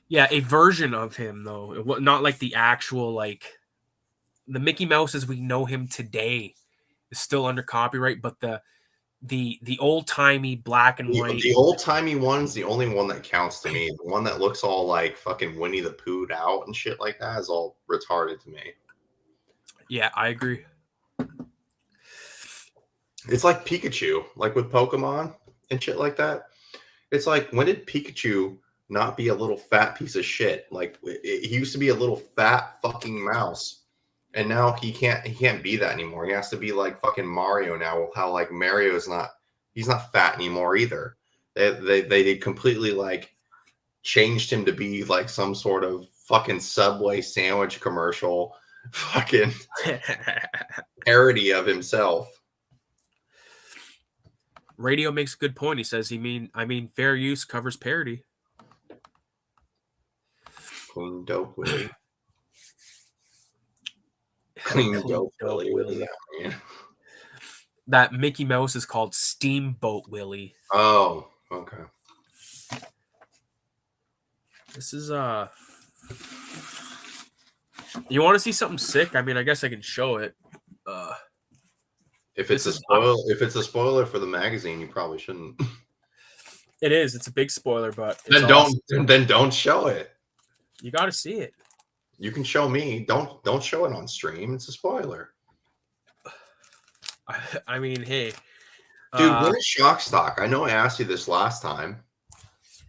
Yeah, a version of him though, not like the actual like the Mickey Mouse as we know him today is still under copyright, but the old timey black and white, the old timey one's the only one that counts to me. The one that looks all like fucking Winnie the Pooh out and shit like that is all retarded to me. Yeah, I agree. It's like Pikachu, like with Pokemon. and shit like that. It's like, when did Pikachu not be a little fat piece of shit? Like, he used to be a little fat fucking mouse, and now he can't be that anymore. He has to be like fucking Mario now. How like Mario's not, he's not fat anymore either. They completely like changed him to be like some sort of fucking Subway sandwich commercial, fucking parody of himself. Radio makes a good point. He says, I mean, fair use covers parody. Clean dope Willie. Clean dope Willie. What does that mean? That Mickey Mouse is called Steamboat Willie. Oh, okay. This is you want to see something sick? I mean, I guess I can show it. If it's a spoiler for the magazine, you probably shouldn't. It is. It's a big spoiler, but then don't show it. You got to see it. You can show me. Don't show it on stream. It's a spoiler. I mean, hey, dude, when is shock stock? I know I asked you this last time.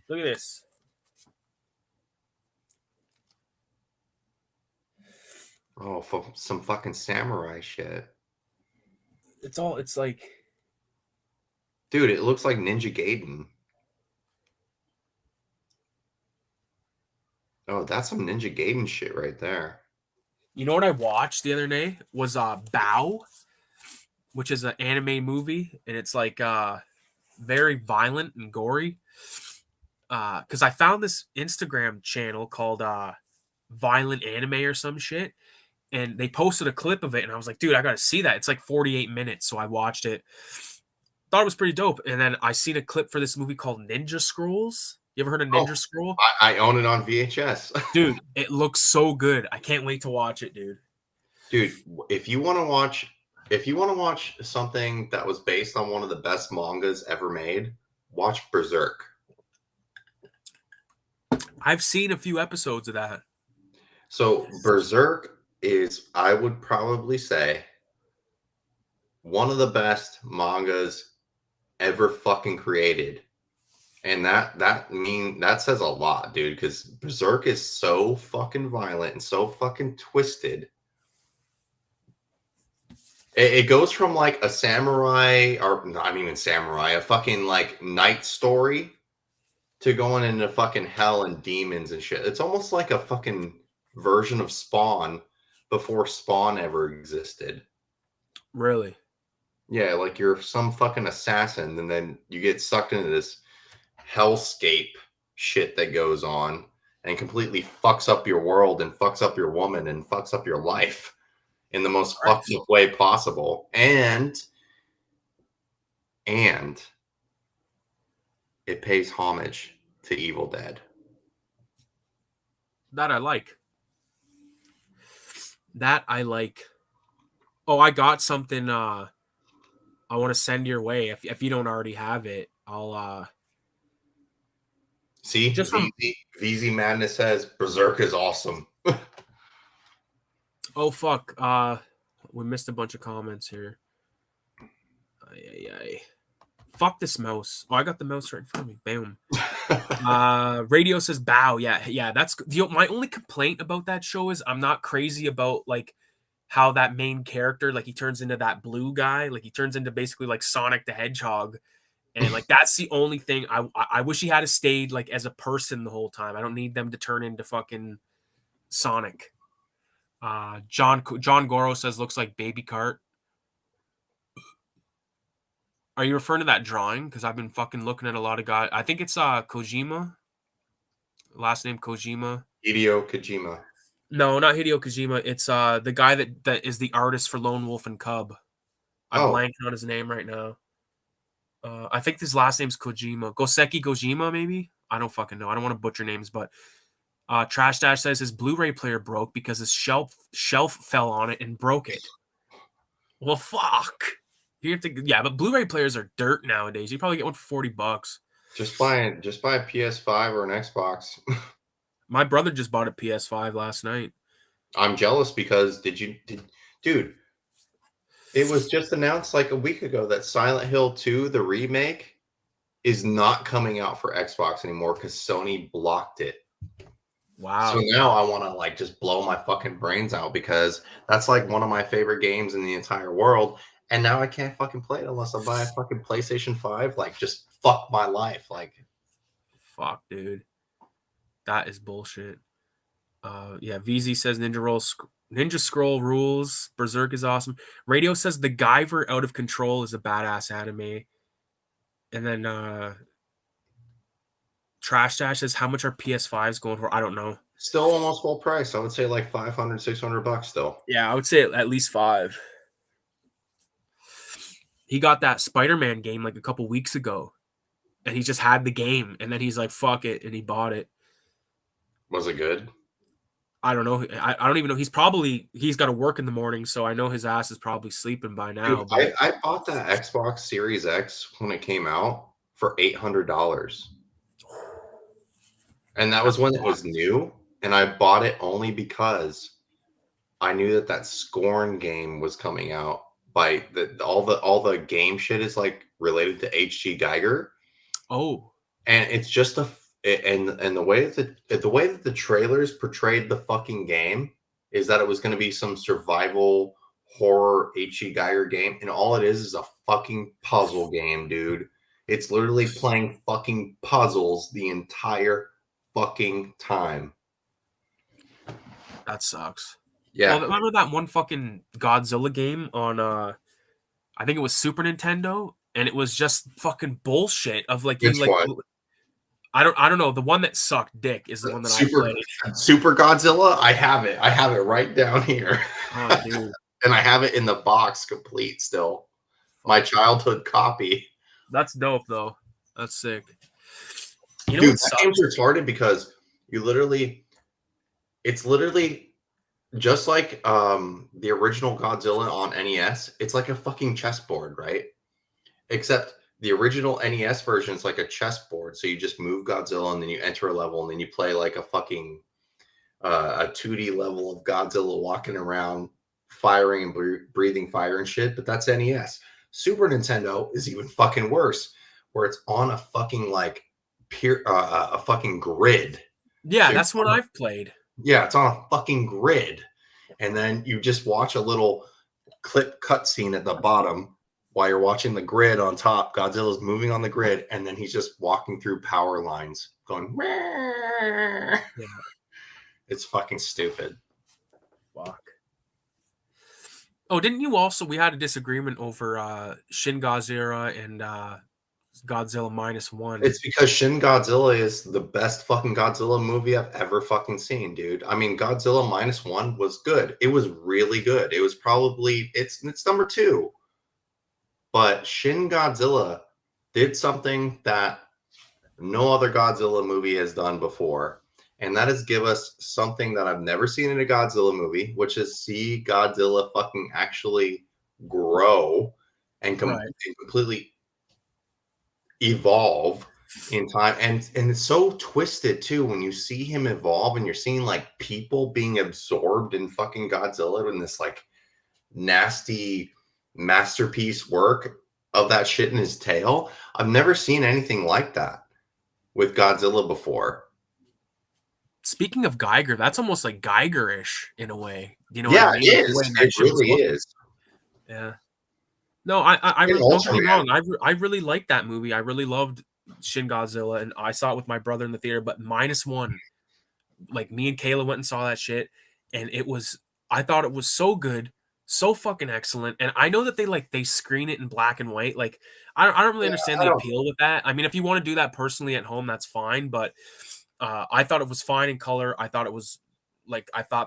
Look at this. Oh, some fucking samurai shit. It's like, dude, it looks like Ninja Gaiden. Oh, that's some Ninja Gaiden shit right there. You know what I watched the other day was Bao, which is an anime movie, and it's like very violent and gory. Because I found this Instagram channel called Violent Anime or some shit, and they posted a clip of it, and I was like, dude, I gotta see that. It's like 48 minutes, so I watched it. Thought it was pretty dope, and then I seen a clip for this movie called Ninja Scrolls. You ever heard of Ninja Scroll? I own it on VHS. Dude, it looks so good. I can't wait to watch it, dude. Dude, if you want to watch something that was based on one of the best mangas ever made, watch Berserk. I've seen a few episodes of that. So Berserk is, I would probably say, one of the best mangas ever fucking created. And that says a lot, dude, because Berserk is so fucking violent and so fucking twisted. It goes from like a samurai, or not even samurai, a fucking like knight story, to going into fucking hell and demons and shit. It's almost like a fucking version of Spawn before Spawn ever existed. Really? Yeah, like you're some fucking assassin, and then you get sucked into this hellscape shit that goes on and completely fucks up your world and fucks up your woman and fucks up your life in the most fucked up way possible. And it pays homage to Evil Dead. That I like. Oh, I got something I want to send your way. If you don't already have it, I'll see, just VZ Madness says Berserk is awesome. Oh fuck. We missed a bunch of comments here. Fuck this mouse. Oh, I got the mouse right in front of me. Boom. Radio says bow. Yeah. That's my only complaint about that show is I'm not crazy about like how that main character, like he turns into that blue guy, like he turns into basically like Sonic the Hedgehog, and like that's the only thing I wish he had stayed like as a person the whole time. I don't need them to turn into fucking Sonic. John Goro says looks like baby cart. Are you referring to that drawing? Because I've been fucking looking at a lot of guys. I think it's Kojima. Last name Kojima. Hideo Kojima. No, not Hideo Kojima. It's the guy that is the artist for Lone Wolf and Cub. I'm blanking on his name right now. I think his last name's Kojima. Goseki Kojima, maybe? I don't fucking know. I don't want to butcher names, but Trash Dash says his Blu-ray player broke because his shelf fell on it and broke it. Well, fuck. You have to, yeah, but Blu-ray players are dirt nowadays. You probably get one for $40. Just buy a PS5 or an Xbox. My brother just bought a PS5 last night. I'm jealous because dude, it was just announced like a week ago that Silent Hill 2, the remake, is not coming out for Xbox anymore because Sony blocked it. So Wow. now I want to like just blow my fucking brains out because that's like one of my favorite games in the entire world. And now I can't fucking play it unless I buy a fucking PlayStation 5. Like, just fuck my life. Like, Fuck, dude. That is bullshit. Yeah, VZ says Ninja Scroll rules. Berserk is awesome. Radio says The Guyver Out of Control is a badass anime. And then Trash Dash says, how much are PS5s going for? I don't know. still almost full price. I would say like 500, $600 still. Yeah, I would say at least 5. He got that Spider-Man game like a couple weeks ago, and he just had the game, and then he's like, fuck it, and he bought it. Was it good? I don't know. I don't even know. He's got to work in the morning, so I know his ass is probably sleeping by now. Dude, But I bought that Xbox Series X when it came out for $800. And that was when it was new. And I bought it only because I knew that that Scorn game was coming out. By all the game shit is like related to H.G. Geiger. oh, And it's just and the way that the trailers portrayed the fucking game is that it was going to be some survival horror H.G. Geiger game, and all it is a fucking puzzle game, dude. It's literally playing fucking puzzles the entire fucking time. that sucks. Yeah. Well, remember that one fucking Godzilla game on I think it was Super Nintendo, and it was just fucking bullshit of like you Which like one? I don't know. The one that sucked dick is the one that I played. Super Godzilla. I have it. I have it right down here. Oh, dude. And I have it in the box complete still. My childhood copy. That's dope though. That's sick. You know Dude, what that sucks? game's retarded because it's literally just like the original Godzilla on NES. It's like a fucking chessboard, right? Except the original NES version is like a chessboard. So you just move Godzilla and then you enter a level and then you play like a fucking a 2D level of Godzilla walking around, firing and breathing fire and shit. But that's NES. Super Nintendo is even fucking worse, where it's on a fucking like a fucking grid. Yeah, So that's what I've played. yeah, it's on a fucking grid. And then you just watch a little clip cutscene at the bottom while you're watching the grid on top. Godzilla's moving on the grid, and then he's just walking through power lines going, yeah. It's fucking stupid. Fuck. Oh, didn't you also? We had a disagreement over Shin Godzilla and Godzilla -1. It's because Shin Godzilla is the best fucking Godzilla movie I've ever fucking seen, dude. I mean, Godzilla -1 was good. It was really good. It was probably it's number 2. But Shin Godzilla did something that no other Godzilla movie has done before. And that is give us something that I've never seen in a Godzilla movie, which is see Godzilla fucking actually grow and completely evolve in time. And it's so twisted too when you see him evolve and you're seeing like people being absorbed in fucking Godzilla in this like nasty masterpiece work of that shit in his tail. I've never seen anything like that with Godzilla before. Speaking of Geiger, that's almost like Geiger-ish in a way. You know Yeah, what I mean? it is. It really is. Yeah. No, I It's don't get me Ultraman. wrong. I really liked that movie. I really loved Shin Godzilla, and I saw it with my brother in the theater. But -1, like me and Kayla went and saw that shit, and I thought it was so good, so fucking excellent. And I know that they screen it in black and white. Like I don't really understand the appeal with that. I mean, if you want to do that personally at home, that's fine. But I thought it was fine in color. I thought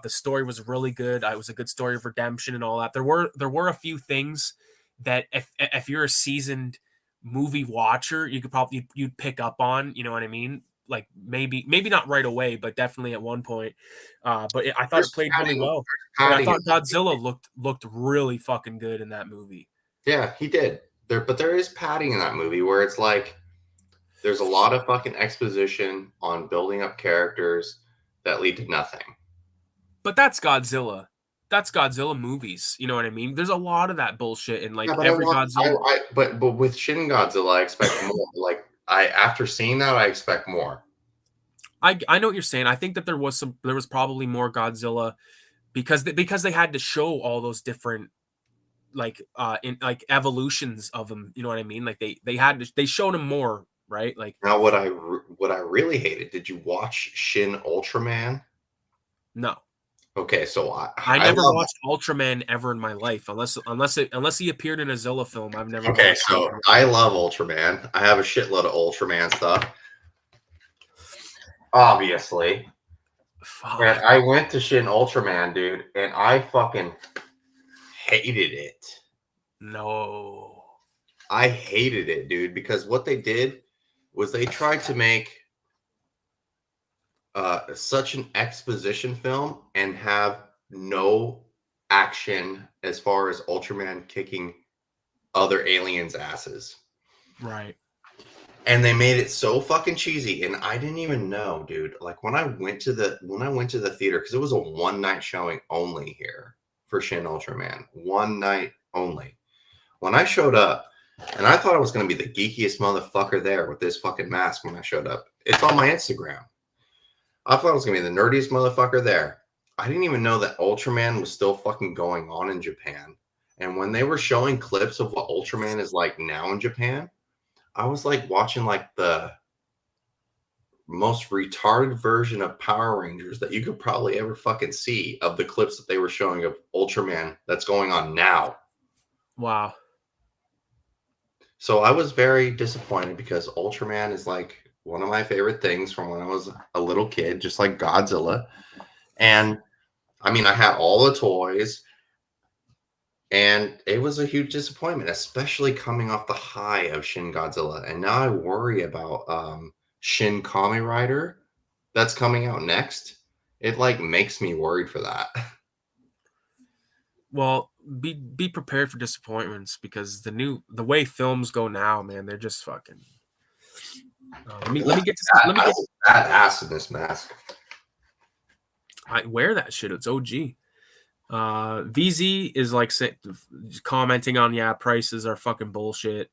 the story was really good. It was a good story of redemption and all that. There were a few things that if you're a seasoned movie watcher, you'd pick up on. You know what I mean? Like maybe not right away, but definitely at one point. But I thought it played really well. And I thought Godzilla looked really fucking good in that movie. Yeah, he did. But there is padding in that movie where it's like there's a lot of fucking exposition on building up characters that lead to nothing. But that's Godzilla. That's Godzilla movies. You know what I mean? There's a lot of that bullshit in like every Godzilla. But with Shin Godzilla, I expect more. Like after seeing that, I expect more. I know what you're saying. I think that there was probably more Godzilla because they had to show all those different like in like evolutions of him. You know what I mean? Like they showed him more, right? Like Now, what I really hated. Did you watch Shin Ultraman? no. Okay, so I I never love. watched Ultraman ever in my life, unless he appeared in a Zilla film. I've never Okay, watched so him. I love Ultraman. I have a shitload of Ultraman stuff, obviously. And Fuck. I went to Shin Ultraman, dude, and I fucking hated it. No. I hated it, dude, because what they did was they tried to make such an exposition film and have no action as far as Ultraman kicking other aliens' asses. Right. And they made it so fucking cheesy, and I didn't even know, dude. Like when I went to the theater, because it was a one night showing only here for Shin Ultraman, one night only. When I showed up, and I thought I was going to be the geekiest motherfucker there with this fucking mask when I showed up. It's on my Instagram. I thought I was going to be the nerdiest motherfucker there. I didn't even know that Ultraman was still fucking going on in Japan. And when they were showing clips of what Ultraman is like now in Japan, I was like watching like the most retarded version of Power Rangers that you could probably ever fucking see of the clips that they were showing of Ultraman that's going on now. Wow. So I was very disappointed because Ultraman is like one of my favorite things from when I was a little kid, just like Godzilla. And I mean, I had all the toys, and it was a huge disappointment, especially coming off the high of Shin Godzilla. And now I worry about Shin Kamen Rider that's coming out next. It like makes me worried for that. Well, be prepared for disappointments because the way films go now, man, they're just fucking. Let me get to some, let me I get. was badass in this mask. I wear that shit. It's OG. VZ is like commenting on prices are fucking bullshit.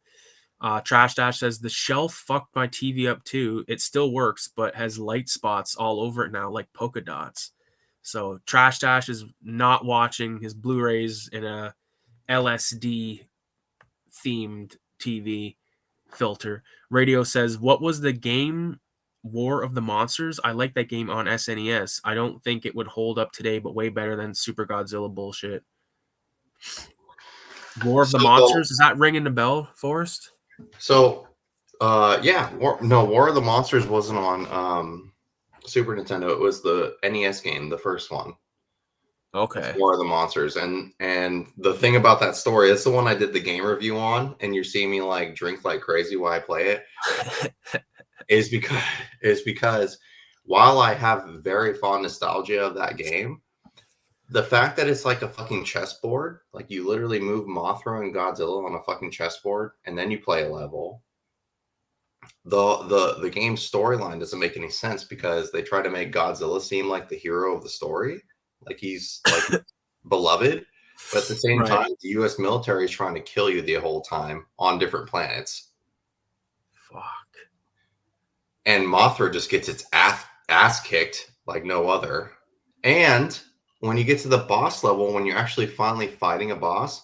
Trash Dash says the shelf fucked my TV up too. It still works, but has light spots all over it now, like polka dots. So Trash Dash is not watching his Blu-rays in a LSD themed TV filter. Radio says, "What was the game? War of the Monsters? I like that game on SNES. I don't think it would hold up today, but way better than Super Godzilla bullshit." War of the So, Monsters? Is that ringing the bell, Forrest? so yeah, War of the Monsters wasn't on Super Nintendo. It was the NES game, the first one. It's Okay. War of the Monsters, and the thing about that story, it's the one I did the game review on, and you're seeing me like drink like crazy while I play it, is because while I have very fond nostalgia of that game, the fact that it's like a fucking chessboard, like you literally move Mothra and Godzilla on a fucking chessboard, and then you play a level. The game's storyline doesn't make any sense because they try to make Godzilla seem like the hero of the story, like he's like beloved, but at the same Right. time, the U.S. military is trying to kill you the whole time on different planets, Fuck. and Mothra just gets its ass kicked like no other. And when you get to the boss level, when you're actually finally fighting a boss,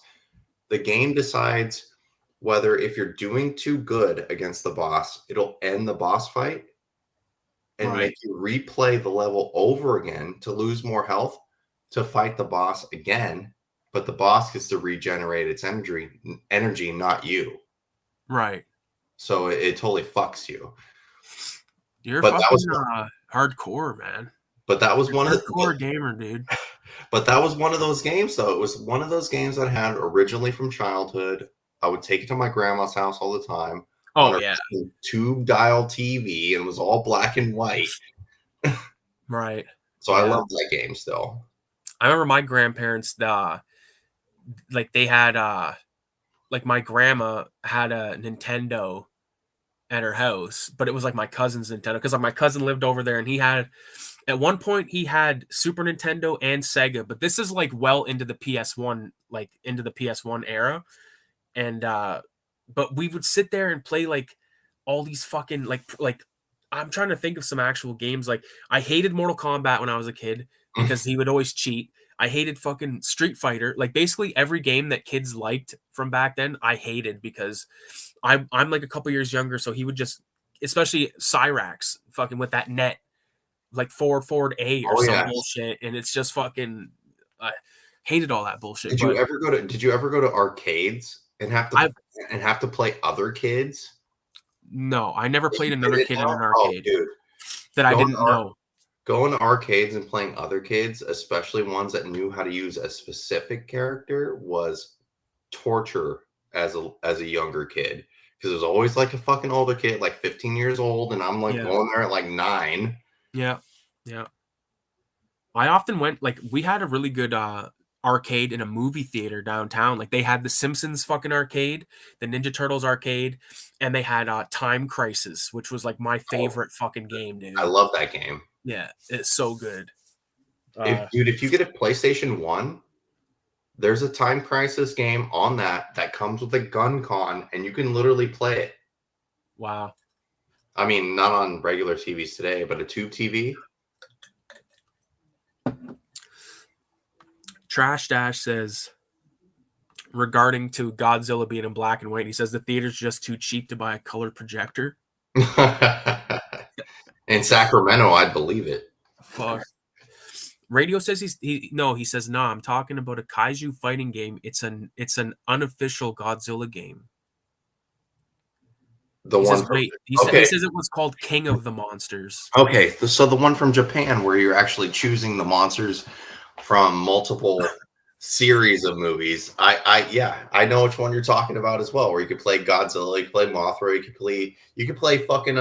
the game decides whether if you're doing too good against the boss, it'll end the boss fight and Right. make you replay the level over again to lose more health to fight the boss again. But the boss gets to regenerate its energy, not you. Right. So it totally fucks you. You're But that fucking was hardcore, man. but that was You're one a of hardcore gamer, dude. but that was one of those games though. It was one of those games that I had originally from childhood. I would take it to my grandma's house all the time on Oh her yeah. tube dial TV, and it was all black and white. Right. So I Yeah. love that game still. I remember my grandparents like they had like my grandma had a Nintendo at her house, but it was like my cousin's Nintendo because like my cousin lived over there and he had at one point he had Super Nintendo and Sega, but this is like well into the PS1, like into the PS1 era. And but we would sit there and play like all these fucking like I'm trying to think of some actual games. Like I hated Mortal Kombat when I was a kid because he would always cheat. I hated fucking Street Fighter. Like basically every game that kids liked from back then, I hated because I'm like a couple years younger, so he would just, especially Cyrax, fucking with that net, like forward A or some bullshit, and it's just fucking. I hated all that bullshit. Did you ever go to arcades and have to play other kids? No, I never played another kid in an arcade dude. that I didn't know. Going to arcades and playing other kids, especially ones that knew how to use a specific character, was torture as a younger kid. Because it was always like a fucking older kid, like 15 years old, and I'm like going there at like 9. Yeah. Yeah. I often went, like, we had a really good arcade in a movie theater downtown. Like they had the Simpsons fucking arcade, the Ninja Turtles arcade, and they had Time Crisis, which was like my favorite fucking game, dude. I love that game. Yeah, it's so good. If you get a PlayStation 1, there's a Time Crisis game on that comes with a gun con, and you can literally play it. Wow. I mean, not on regular TVs today, but a tube TV. Trash Dash says, regarding to Godzilla being in black and white, he says the theater's just too cheap to buy a color projector. In Sacramento, I'd believe it. Fuck. Radio says he says, nah, I'm talking about a kaiju fighting game. It's an unofficial Godzilla game. He says it was called King of the Monsters. Okay, so the one from Japan where you're actually choosing the monsters from multiple series of movies. I know which one you're talking about as well, where you could play Godzilla, you could play Mothra, you could play fucking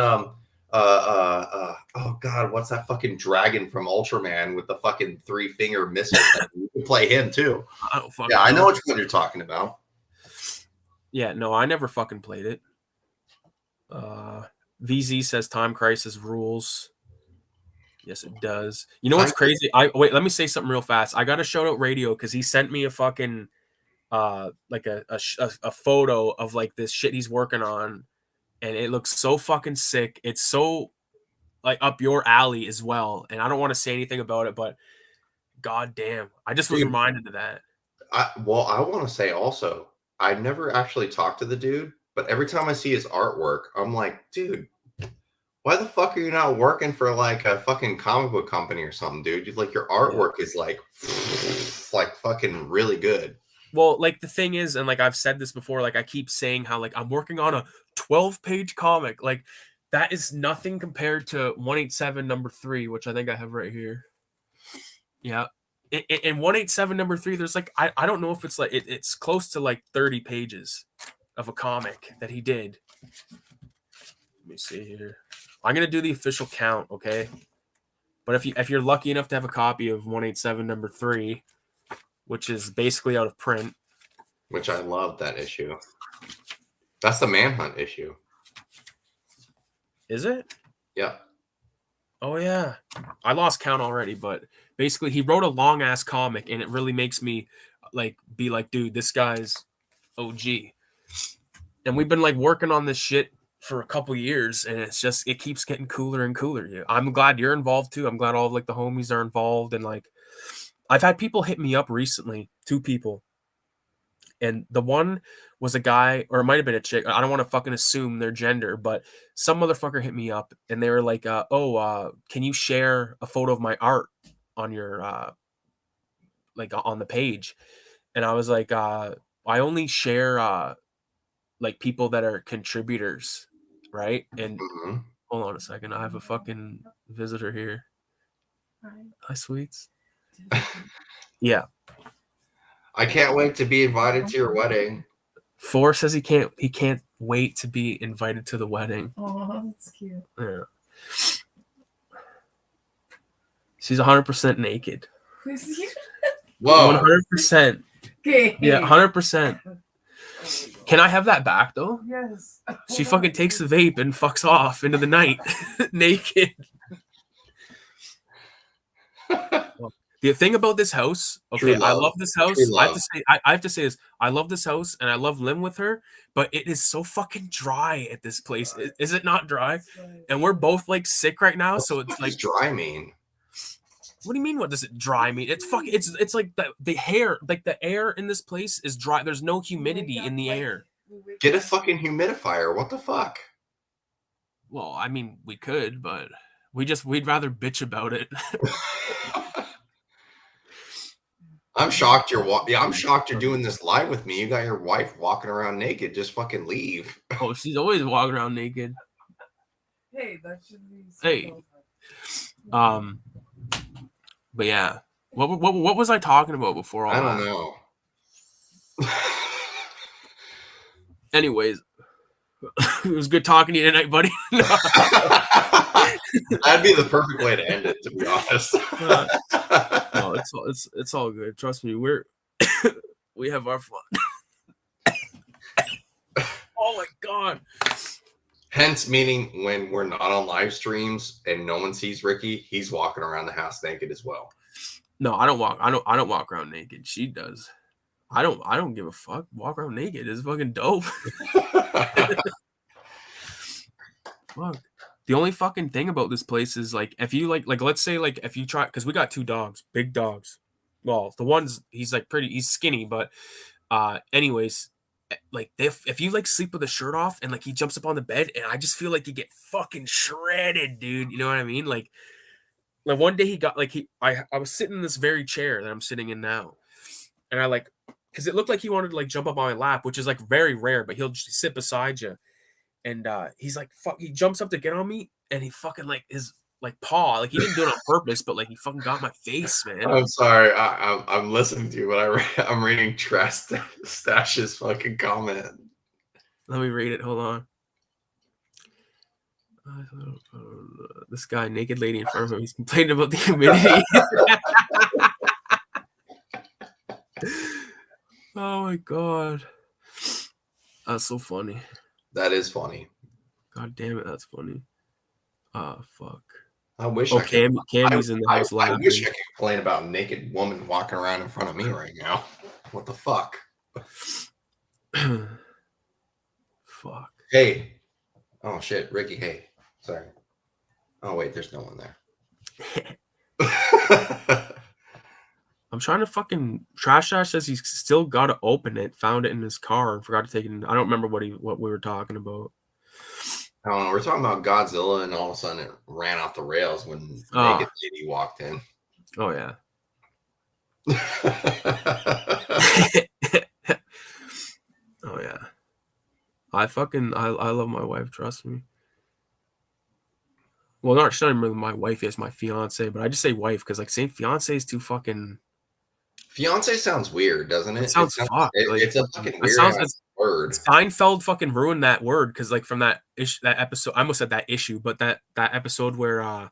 oh god, what's that fucking dragon from Ultraman with the fucking 3-finger missile? You can play him too. I know which one you're talking about. Yeah, no, I never fucking played it. VZ says Time Crisis rules. Yes, it does. You know what's crazy? Wait, let me say something real fast. I got to shout out Radio because he sent me a fucking like a photo of like this shit he's working on, and it looks so fucking sick. It's so like up your alley as well. And I don't want to say anything about it, but god damn, I just was reminded of that. I want to say also, I never actually talked to the dude, but every time I see his artwork, I'm like, dude, why the fuck are you not working for like a fucking comic book company or something, dude? Like your artwork is like fucking really good. Well, like the thing is, and like I've said this before, like I keep saying how like I'm working on a 12-page comic. Like that is nothing compared to 187 number 3, which I think I have right here. Yeah. In 187 number 3, there's like I don't know if it's like it's close to like 30 pages of a comic that he did. Let me see here. I'm gonna do the official count, okay? But if you're lucky enough to have a copy of 187 number 3, which is basically out of print, which I love that issue. That's the Manhunt issue. Is it? Yeah. Oh yeah. I lost count already, but basically he wrote a long ass comic, and it really makes me like be like, dude, this guy's OG. And we've been like working on this shit for a couple years, and it keeps getting cooler and cooler. Yeah, I'm glad you're involved too. I'm glad all of like the homies are involved, and like I've had people hit me up recently, 2 people. And the one was a guy, or it might have been a chick. I don't want to fucking assume their gender, but some motherfucker hit me up, and they were like, can you share a photo of my art on your like on the page? And I was like, I only share like people that are contributors, right? And hold on a second, I have a fucking visitor here. Hi, sweets. Yeah. I can't wait to be invited to your wedding. Four says he can't wait to be invited to the wedding. Oh, that's cute. Yeah. She's 100% naked. Whoa. 100%. Okay. Yeah, 100%. Can I have that back though? Yes. She fucking takes the vape and fucks off into the night naked. The thing about this house, True okay, I love. love this house. True I have love. to say, I have to say this. I love this house, and I love living with her. But it is so fucking dry at this place. Is it not dry? And we're both like sick right now, What so the it's fuck does like, dry mean? what do you mean? What does it dry mean? It's fucking. It's like the hair, like the air in this place is dry. There's no humidity in the air. Get a fucking humidifier. What the fuck? Well, I mean, we could, but we'd rather bitch about it. I'm shocked I'm shocked you're doing this live with me. You got your wife walking around naked. Just fucking leave. Oh, she's always walking around naked. Hey, that should be. Hey. But yeah, what was I talking about before all I that? don't know. Anyways, it was good talking to you tonight, buddy. That'd be the perfect way to end it, to be honest. No, it's all good. Trust me, we have our fun. Oh my god. Hence, meaning when we're not on live streams and no one sees Ricky, he's walking around the house naked as well. No, I don't walk around naked. She does. I don't give a fuck. Walk around naked is fucking dope. Fuck. The only fucking thing about this place is like if you like let's say like if you try, because we got 2 dogs, big dogs. Well, the one's he's skinny, but anyways, like if you like sleep with a shirt off and like he jumps up on the bed and I just feel like you get fucking shredded, dude. You know what I mean? Like one day he got like I was sitting in this very chair that I'm sitting in now, and I like because it looked like he wanted to like jump up on my lap, which is like very rare, but he'll just sit beside you. And he's like, fuck, he jumps up to get on me, and he fucking like his like paw, like he didn't do it on purpose, but like he fucking got my face, man. I'm sorry, I'm listening to you, but I'm reading Trash Stash's fucking comment. Let me read it. Hold on. This guy, naked lady in front of him, he's complaining about the humidity. Oh my god, that's so funny. That is funny. God damn it, that's funny. Fuck. I wish Cammy's in the house laughing. I wish I could complain about a naked woman walking around in front of me right now. What the fuck? Fuck. Hey. Oh shit, Ricky, hey. Sorry. Oh wait, there's no one there. I'm trying to fucking Trash Stash says he's still got to open it, found it in his car, and forgot to take it in. I don't remember what we were talking about. I don't know. We're talking about Godzilla, and all of a sudden it ran off the rails when Naked Lady walked in. Oh yeah. Oh yeah. I love my wife. Trust me. Well, she's not even really my wife. It's my fiance, but I just say wife because like saying fiance is too fucking. Fiance sounds weird, doesn't it? It sounds fucked. It's a fucking weird word. Seinfeld fucking ruined that word because like from that episode, I almost said that issue, but that episode where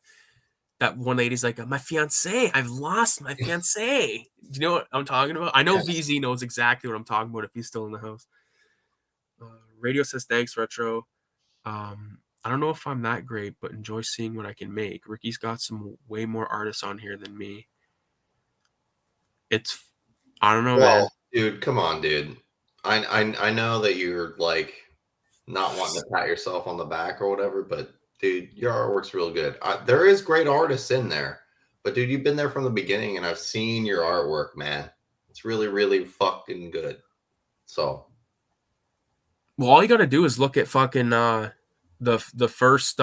that one lady's like, my fiance, I've lost my fiance. Do you know what I'm talking about? I know Yes. VZ knows exactly what I'm talking about if he's still in the house. Radio says thanks, Retro. I don't know if I'm that great, but enjoy seeing what I can make. Ricky's got some way more artists on here than me. I don't know, man. Dude, come on, dude. I know that you're like not wanting to pat yourself on the back or whatever, but dude, your artwork's real good. There is great artists in there, but dude, you've been there from the beginning, and I've seen your artwork, man. It's really, really fucking good. So, well, all you gotta do is look at fucking the first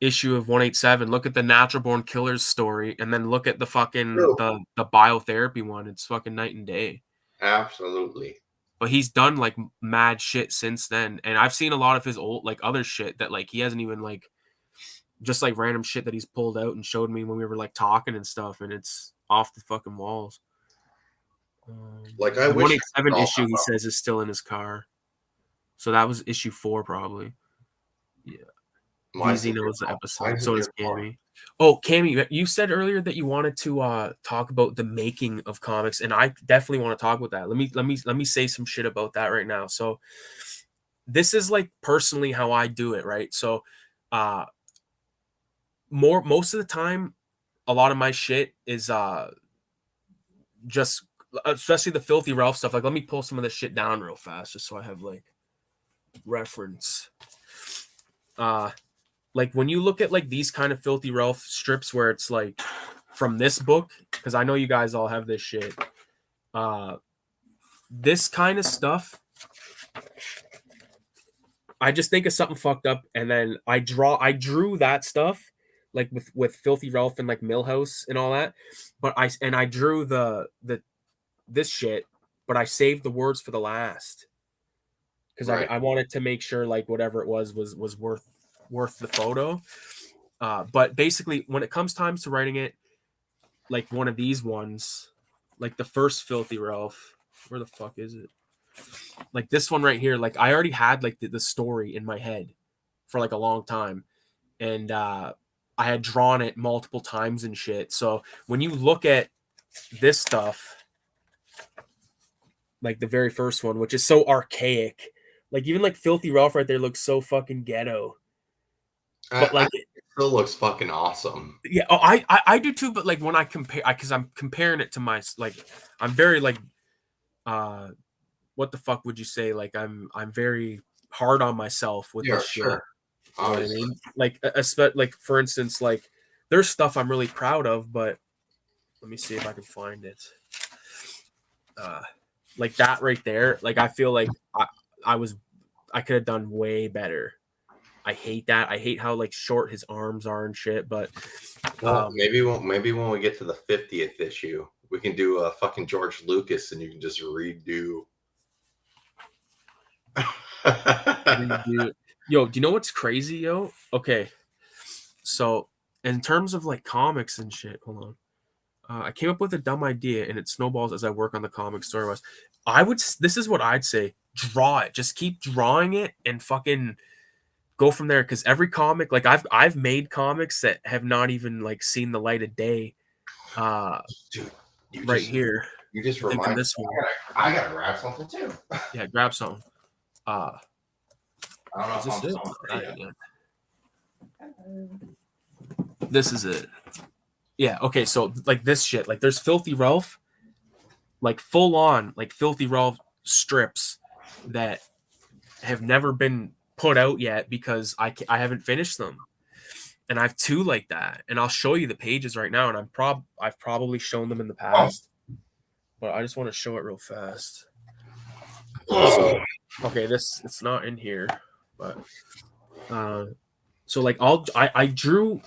issue of 187. Look at the Natural Born Killers story, and then look at the fucking the biotherapy one. It's fucking night and day. Absolutely. But he's done like mad shit since then, and I've seen a lot of his old like other shit that like he hasn't even like just like random shit that he's pulled out and showed me when we were like talking and stuff, and it's off the fucking walls. Like I the wish 187 issue he says is still in his car, so that was issue 4 probably. Yeah. VZ knows the episode. So does Cammy. Oh, Cammy, you said earlier that you wanted to talk about the making of comics, and I definitely want to talk about that. Let me say some shit about that right now. So this is like personally how I do it, right? So most of the time a lot of my shit is just, especially the Filthy Ralph stuff. Like, let me pull some of this shit down real fast just so I have like reference. Like when you look at like these kind of Filthy Ralph strips where it's like from this book, because I know you guys all have this shit. This kind of stuff, I just think of something fucked up, and then I drew that stuff like with Filthy Ralph and like Millhouse and all that, but I drew this shit, but I saved the words for the last because I wanted to make sure like whatever it was worth the photo. But basically, when it comes time to writing it, like one of these ones, like the first Filthy Ralph, where the fuck is it? Like this one right here, like I already had like the story in my head for like a long time, and I had drawn it multiple times and shit. So when you look at this stuff, like the very first one, which is so archaic, like even like Filthy Ralph right there looks so fucking ghetto. But like it still looks fucking awesome. Yeah, oh, I do too. But like when I compare, because I'm comparing it to my like, I'm very like, what the fuck would you say? Like I'm very hard on myself with this shit. Sure. You know what I mean? Like for instance, like there's stuff I'm really proud of, but let me see if I can find it. Like that right there, like I feel like I could have done way better. I hate that. I hate how like short his arms are and shit. But maybe when we get to the 50th issue, we can do a fucking George Lucas, and you can just redo. Yo, do you know what's crazy, yo? Okay, so in terms of like comics and shit, hold on. I came up with a dumb idea, and it snowballs as I work on the comic story-wise. This is what I'd say: draw it. Just keep drawing it, and fucking go from there. Because every comic, like I've made comics that have not even like seen the light of day. Dude, here. You just remind me. This one. I gotta grab something too. Yeah, grab something. I don't know if This is it. Yeah, okay, so like this shit, like there's Filthy Ralph, like full on, like Filthy Ralph strips that have never been put out yet because I haven't finished them. And I have two like that, and I'll show you the pages right now, and I've probably shown them in the past, but I just want to show it real fast. So, okay, it's not in here, but so like I drew.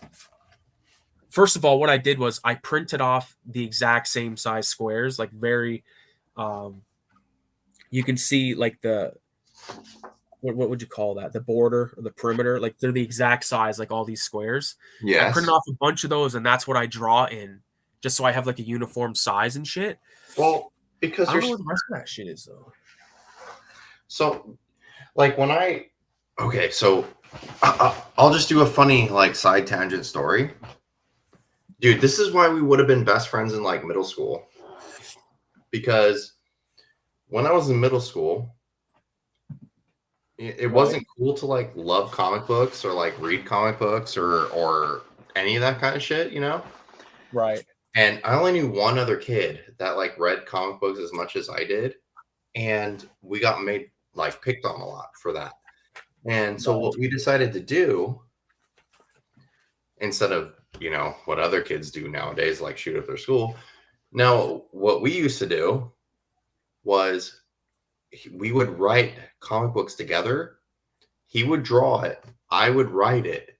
First of all, what I did was I printed off the exact same size squares, like very, you can see like what would you call that? The border or the perimeter, like they're the exact size, like all these squares. Yeah. I printed off a bunch of those, and that's what I draw in, just so I have like a uniform size and shit. Well, because I don't know what the rest of that shit is though. So, like so I'll just do a funny like side tangent story. Dude, this is why we would have been best friends in like middle school. Because when I was in middle school, it wasn't cool to like love comic books or like read comic books or any of that kind of shit, you know? Right. And I only knew one other kid that like read comic books as much as I did. And we got picked on a lot for that. And so what we decided to do, instead of, what other kids do nowadays, like shoot up their school. Now, what we used to do was we would write comic books together. He would draw it. I would write it.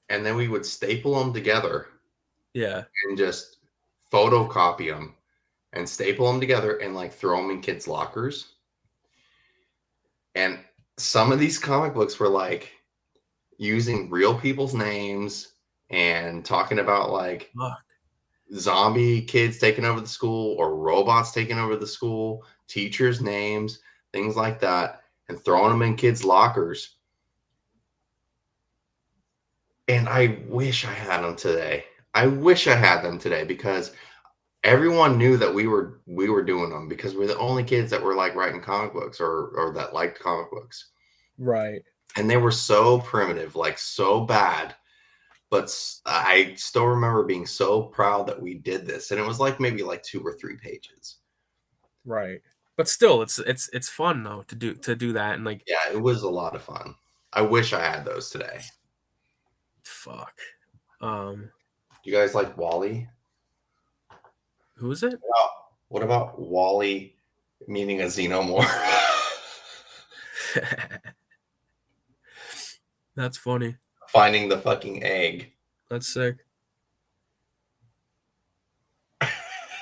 And then we would staple them together. Yeah. And just photocopy them and staple them together and like throw them in kids' lockers. And some of these comic books were like using real people's names and talking about like zombie kids taking over the school or robots taking over the school, teachers' names, things like that, and throwing them in kids' lockers. And I wish I had them today. I wish I had them today because everyone knew that we were doing them because we're the only kids that were like writing comic books or that liked comic books. Right. And they were so primitive, like so bad. But I still remember being so proud that we did this, and it was like maybe like 2 or 3 pages. Right. But still, it's fun though to do that, and like, Yeah, it was a lot of fun. I wish I had those today. fuck. You guys like Wally? Who is it? What about Wally meaning a xenomorph? That's funny. Finding the fucking egg. That's sick.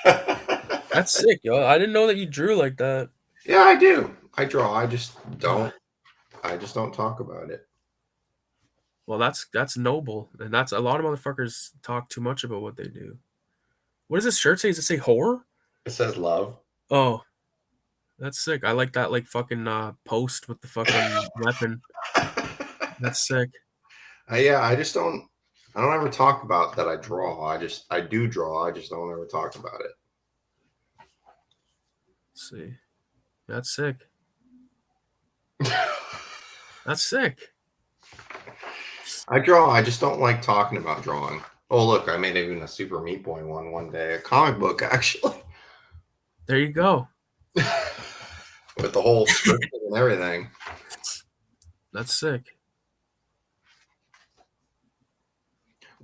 That's sick, yo. I didn't know that you drew like that. Yeah, I do. I draw. I just don't talk about it. Well, that's noble, and that's a lot of motherfuckers talk too much about what they do. What does this shirt say? Does it say horror? It says love. Oh, that's sick. I like that, like, fucking post with the fucking weapon. That's sick. Yeah, I don't ever talk about that I draw. I do draw. I just don't ever talk about it. Let's see. That's sick. That's sick. I draw. I just don't like talking about drawing. Oh, look, I made even a Super Meat Boy one day. A comic book, actually. There you go. With the whole script and everything. That's sick.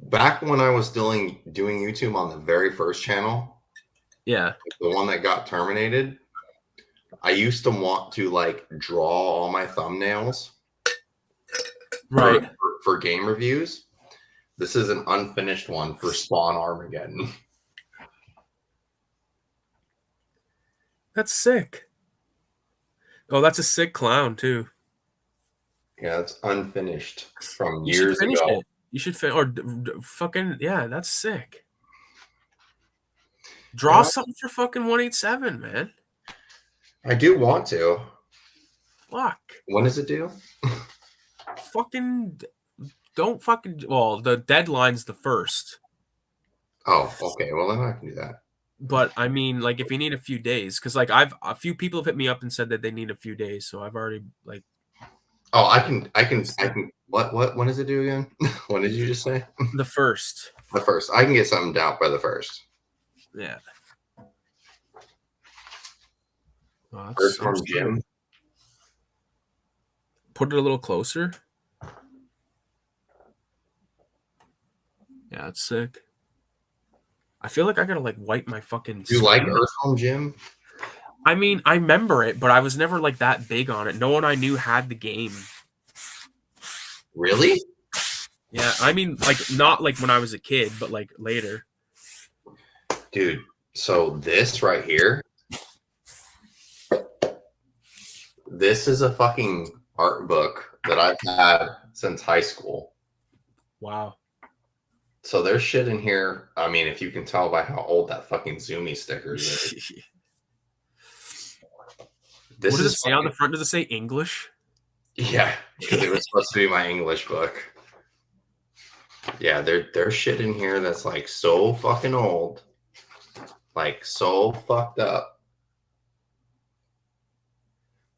Back when I was doing YouTube on the very first channel, Yeah. the one that got terminated, I used to want to like draw all my thumbnails Right. for game reviews. This is an unfinished one for Spawn Armageddon. That's sick. Oh, that's a sick clown too. Yeah, it's unfinished from You should years finish ago. it. You should fucking, yeah, that's sick. Draw something for fucking 187, man. I do want to. Fuck. When does it due? Fucking don't fucking. Well, the deadline's the 1st. Oh, okay. Well, then I can do that. But I mean, like, if you need a few days, because like a few people have hit me up and said that they need a few days, so I've already like. Oh, I can. What? When does it due again? When did you just say? The 1st. The 1st. I can get something out by the 1st. Yeah. Oh, First from Jim. Put it a little closer. Yeah, that's sick. I feel like I gotta like wipe my fucking. Do you like Earthworm Jim? I mean, I remember it, but I was never like that big on it. No one I knew had the game. Really? Yeah, I mean, like, not like when I was a kid, but like later. Dude, so this right here, this is a fucking art book that I've had since high school. Wow. So there's shit in here. I mean, if you can tell by how old that fucking Zoomy sticker is. What does it say on the front? Does it say English? Yeah, because it was supposed to be my English book. Yeah, there's shit in here that's like so fucking old. Like so fucked up.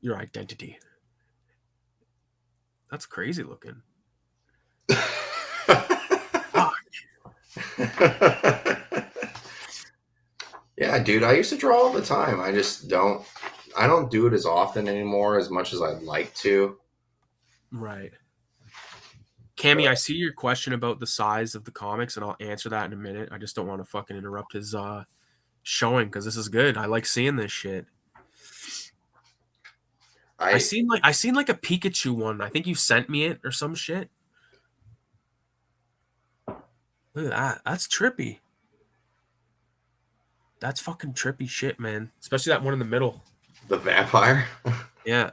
Your identity. That's crazy looking. Yeah, dude, I used to draw all the time. I don't do it as often anymore as much as I'd like to. Right. Cammy, I see your question about the size of the comics, and I'll answer that in a minute. I just don't want to fucking interrupt his showing because this is good. I like seeing this shit. I seen like a Pikachu one. I think you sent me it or some shit. Look at that. That's trippy. That's fucking trippy shit, man. Especially that one in the middle. The vampire? Yeah.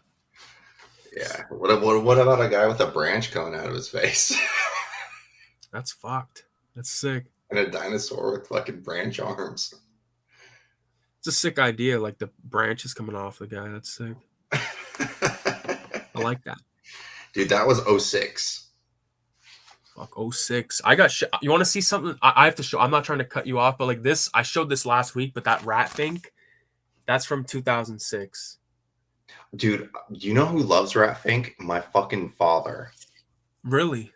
Yeah. What about a guy with a branch coming out of his face? That's fucked. That's sick. And a dinosaur with fucking branch arms. It's a sick idea, like the branches coming off the guy. That's sick. I like that. Dude, that was 06. Fuck, 06. I got you want to see something? I have to show. I'm not trying to cut you off, but like this, I showed this last week, but that rat thing, that's from 2006. Dude, you know who loves Rat Fink? My fucking father. Really?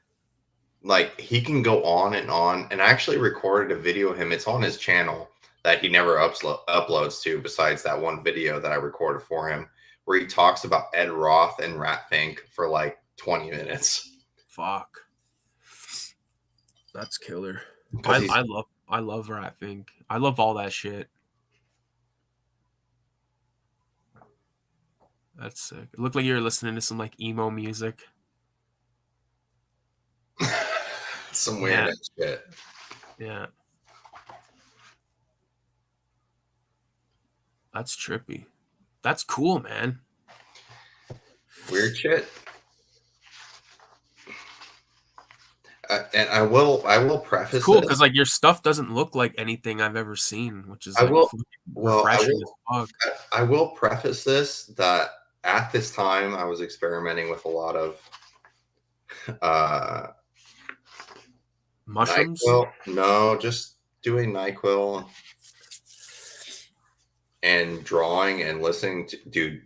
like he can go on, and I actually recorded a video of him. It's on his channel that he never uploads to, besides that one video that I recorded for him, where he talks about Ed Roth and Rat Pink for like 20 minutes. Fuck. That's killer. 'Cause I love Rat Pink. I love all that shit. That's sick. It looked like you were listening to some like emo music. some weird shit. Yeah. That's trippy. That's cool, man. Weird shit. And I will preface It's cool this. because like your stuff doesn't look like anything I've ever seen, which is I like will- refreshing as fuck. I will preface this that at this time I was experimenting with a lot of Mushrooms? NyQuil. No, just doing NyQuil and drawing and listening to. Dude,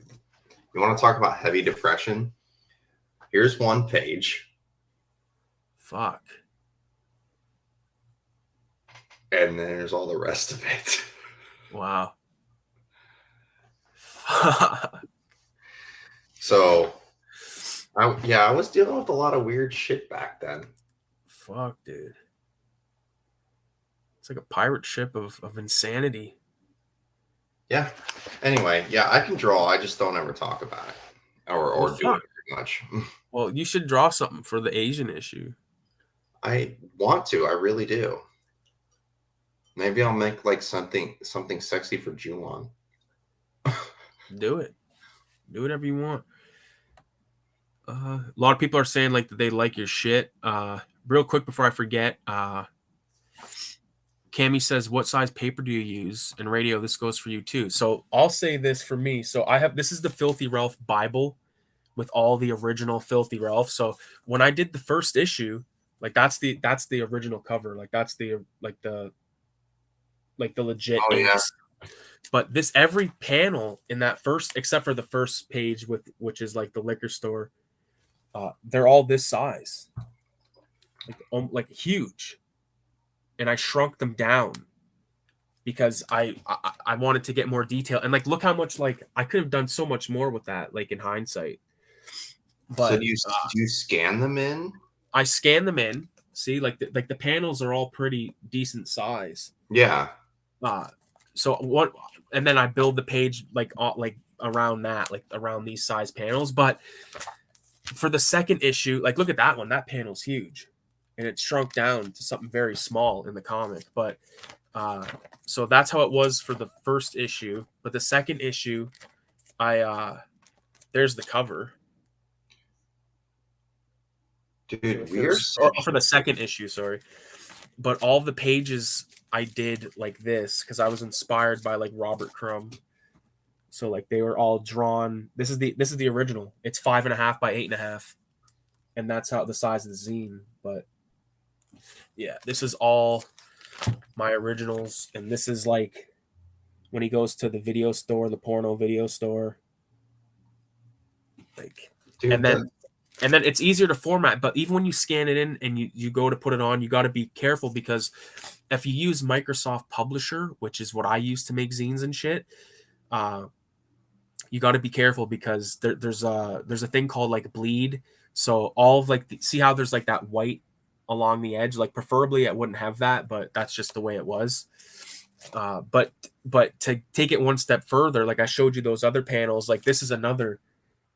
you want to talk about heavy depression? Here's one page. Fuck. And then there's all the rest of it. Wow. Fuck. So, I was dealing with a lot of weird shit back then. Fuck, dude. It's like a pirate ship of insanity. Yeah. Anyway, yeah, I can draw. I just don't ever talk about it or Well, do it fuck. very much. Well, you should draw something for the Asian issue. I want to. I really do. Maybe I'll make like something sexy for Juwan. Do it. Do whatever you want. A lot of people are saying like that they like your shit. Real quick before I forget, Cammy says, "What size paper do you use?" And Radio, this goes for you too. So I'll say this for me. So this is the Filthy Ralph Bible with all the original Filthy Ralph. So when I did the first issue, like that's the original cover. Like that's the legit Oh, yeah. ace. But this every panel in that first, except for the first page which is like the liquor store, they're all this size, like huge. And I shrunk them down because I wanted to get more detail. And like, look how much, like I could have done so much more with that, like in hindsight. But So do you scan them in? I scan them in. See, like the panels are all pretty decent size. Yeah. So what? And then I build the page like around that, like around these size panels. But for the second issue, like look at that one. That panel's huge, and it's shrunk down to something very small in the comic. But so that's how it was for the first issue. But the second issue, there's the cover. Dude, for the second issue, sorry. But all the pages I did like this because I was inspired by like Robert Crumb. So like they were all drawn. This is the original. It's 5.5 by 8.5, and that's how the size of the zine. But yeah, this is all my originals, and this is like when he goes to the video store, the porno video store. Like, dude, and then it's easier to format. But even when you scan it in and you go to put it on, you got to be careful because if you use Microsoft Publisher, which is what I use to make zines and shit, you got to be careful because there's a thing called like bleed. So all of like see how there's like that white along the edge. Like preferably I wouldn't have that, but that's just the way it was. But to take it one step further, like I showed you those other panels. Like this is another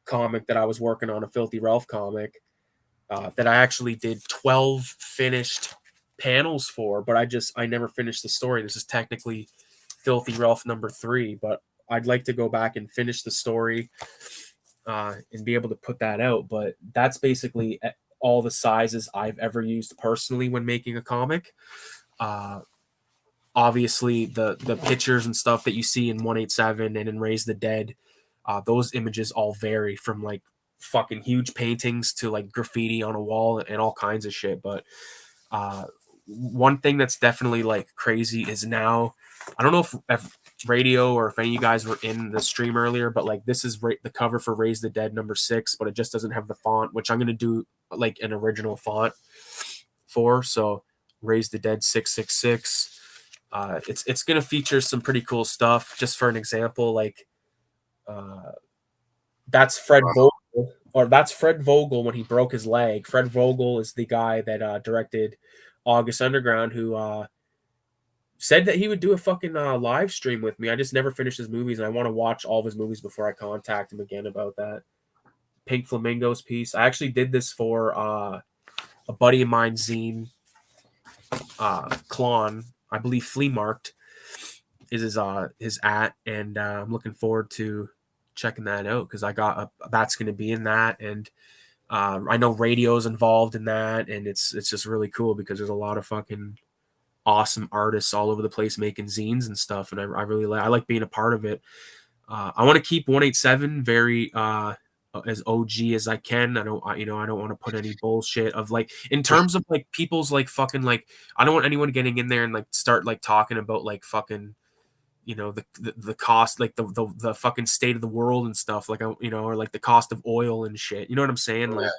comic that I was working on, a Filthy Ralph comic that I actually did 12 finished panels for, but I never finished the story. This is technically Filthy Ralph number 3, but I'd like to go back and finish the story and be able to put that out. But that's basically all the sizes I've ever used personally when making a comic. Obviously, the pictures and stuff that you see in 187 and in Raise the Dead, those images all vary from like fucking huge paintings to like graffiti on a wall and all kinds of shit. But one thing that's definitely like crazy is now, I don't know if Radio or if any of you guys were in the stream earlier, but like this is the cover for Raise the Dead number 6, but it just doesn't have the font, which I'm going to do like an original font. for. So Raise the Dead 666. It's gonna feature some pretty cool stuff. Just for an example, like that's Fred Vogel, or that's Fred Vogel when he broke his leg. Fred Vogel is the guy that directed August Underground, who said that he would do a fucking live stream with me. I just never finished his movies, and I want to watch all of his movies before I contact him again about that. Pink Flamingos piece. I actually did this for a buddy of mine, Zine, Klon, I believe Flea Marked is his at, and I'm looking forward to checking that out because I got that's going to be in that, and I know radio's involved in that, and it's just really cool because there's a lot of fucking awesome artists all over the place making zines and stuff, and I really like being a part of it. I want to keep 187 very as OG as I can. I don't want to put any bullshit of like in terms of like people's like fucking like I don't want anyone getting in there and like start like talking about like fucking the cost, like the fucking state of the world and stuff, like or like the cost of oil and shit. You know what I'm saying? Like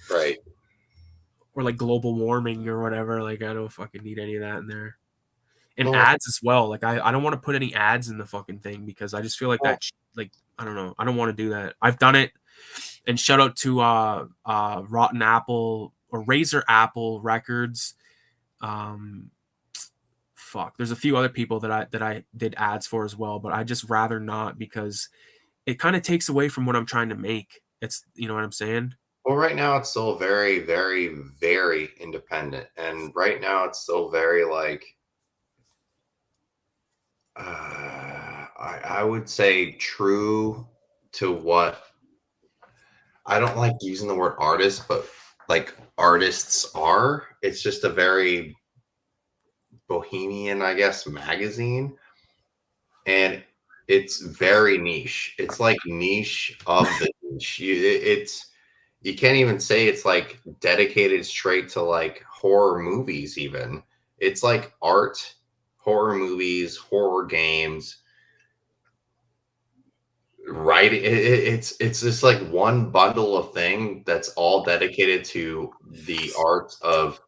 right. Or like global warming or whatever. Like I don't fucking need any of that in there. And Well, ads as well. Like I don't want to put any ads in the fucking thing because I just feel like that like I don't know. I don't want to do that. I've done it. And shout out to Rotten Apple or Razor Apple Records. There's a few other people that I did ads for as well, but I just rather not because it kind of takes away from what I'm trying to make. It's you know what I'm saying? Well, right now it's still very, very, very independent, and right now it's still very like I would say true to what I don't like using the word artist, but like artists are. It's just a very bohemian, I guess, magazine, and it's very niche. It's like niche of the niche. You can't even say it's like dedicated straight to like horror movies. Even it's like art, horror movies, horror games. Right, it's just like one bundle of thing that's all dedicated to the art of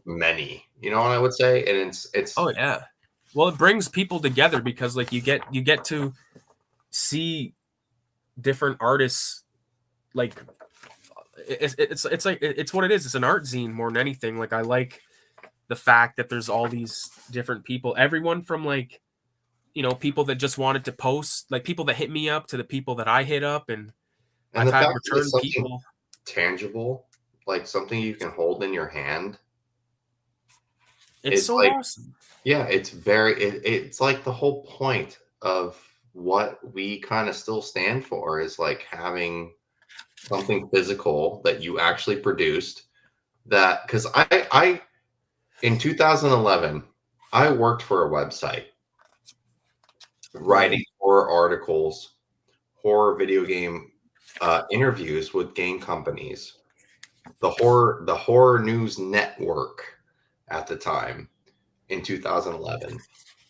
many. You know what I would say, and it's Oh yeah. Well, it brings people together because like you get to see different artists. Like it's like it's what it is. It's an art zine more than anything. Like I like the fact that there's all these different people. Everyone from like people that just wanted to post, like people that hit me up to the people that I hit up, and I've the had fact that return it's something people. tangible, like something you can hold in your hand. It's so like awesome. Yeah, it's like the whole point of what we kind of still stand for is like having something physical that you actually produced. That because I in 2011 I worked for a website writing horror articles, horror video game interviews with game companies, the horror news network at the time in 2011.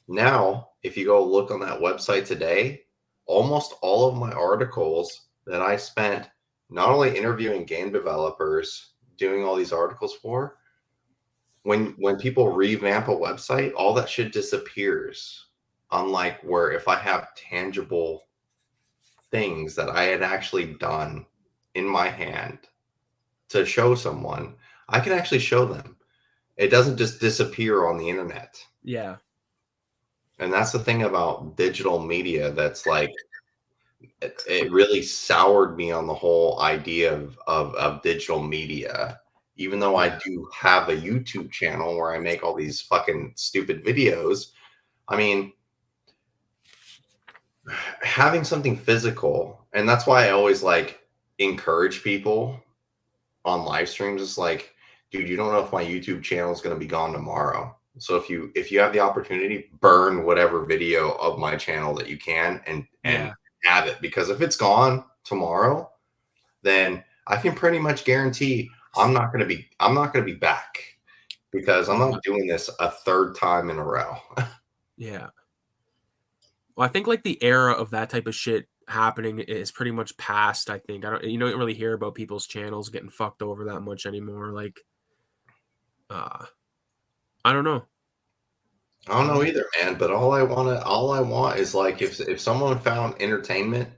Now, if you go look on that website today, almost all of my articles that I spent not only interviewing game developers, doing all these articles for, when people revamp a website, all that shit disappears. Unlike where if I have tangible things that I had actually done in my hand to show someone, I can actually show them. It doesn't just disappear on the internet. Yeah. And that's the thing about digital media that's like it really soured me on the whole idea of digital media. Even though I do have a YouTube channel where I make all these fucking stupid videos, I mean, having something physical, and that's why I always like encourage people on live streams. It's like, dude, you don't know if my YouTube channel is going to be gone tomorrow. So if you have the opportunity, burn whatever video of my channel that you can and have it, because if it's gone tomorrow, then I can pretty much guarantee I'm not going to be back, because I'm not doing this a third time in a row. Yeah. Well, I think like the era of that type of shit happening is pretty much past. I think you don't really hear about people's channels getting fucked over that much anymore. Like I don't know. I don't know either, man. But all I want is like if someone found entertainment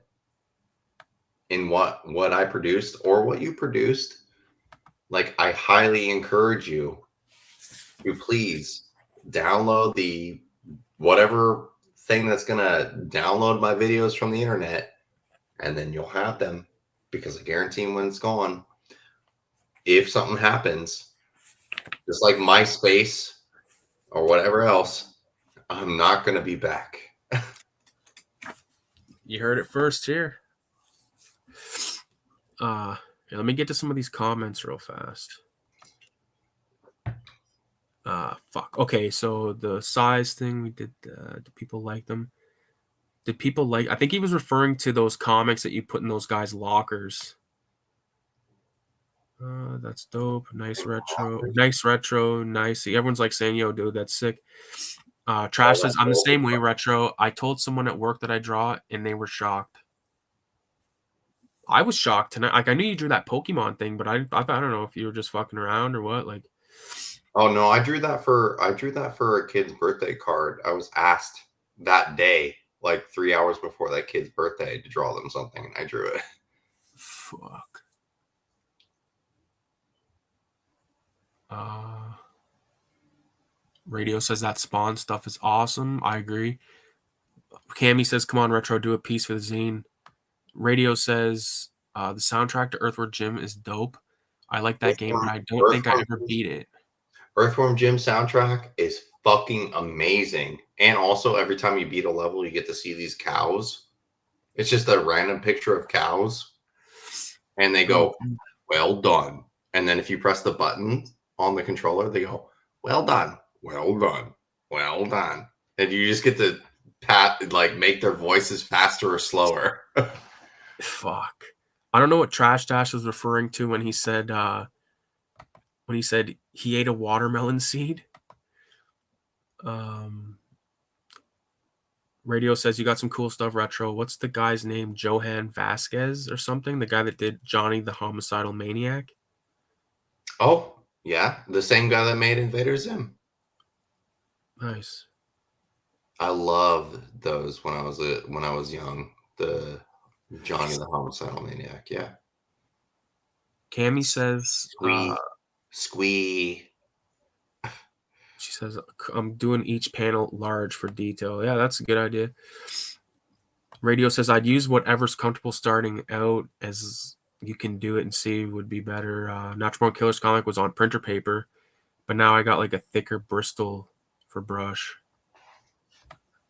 in what I produced or what you produced, like I highly encourage you to please download the whatever thing that's gonna download my videos from the internet, and then you'll have them because I guarantee when it's gone, if something happens, just like MySpace or whatever else, I'm not gonna be back. You heard it first here. Yeah, let me get to some of these comments real fast. Fuck. Okay, so the size thing we did. Do people like them? Did people like? I think he was referring to those comics that you put in those guys' lockers. That's dope. Nice retro. Nice retro. Nice. Everyone's like saying, "Yo, dude, that's sick." Trash says, "I'm the same way, retro. I told someone at work that I draw, and they were shocked." I was shocked tonight. Like I knew you drew that Pokemon thing, but I don't know if you were just fucking around or what. Like, Oh no, I drew that for a kid's birthday card. I was asked that day, like 3 hours before that kid's birthday, to draw them something, and I drew it. fuck. Radio says that Spawn stuff is awesome. I agree. Cammy says, "Come on, retro, do a piece for the zine." Radio says, "The soundtrack to Earthworm Jim is dope. I like that game, but I don't think I ever beat it." Earthworm Jim soundtrack is fucking amazing. And also, every time you beat a level, you get to see these cows. It's just a random picture of cows. And they go, "Well done." And then if you press the button on the controller, they go, "Well done, well done, well done." And you just get to make their voices faster or slower. Fuck. I don't know what Trash Dash was referring to when he said he ate a watermelon seed. Radio says you got some cool stuff, retro. What's the guy's name? Johan Vasquez or something? The guy that did Johnny the Homicidal Maniac? Oh, yeah. The same guy that made Invader Zim. Nice. I loved those when I was young. The Johnny the Homicidal Maniac, yeah. Cammy says Squee. She says, "I'm doing each panel large for detail." Yeah, that's a good idea. Radio says, "I'd use whatever's comfortable starting out as you can do it and see would be better." Natural Born Killers comic was on printer paper, but now I got like a thicker Bristol for brush.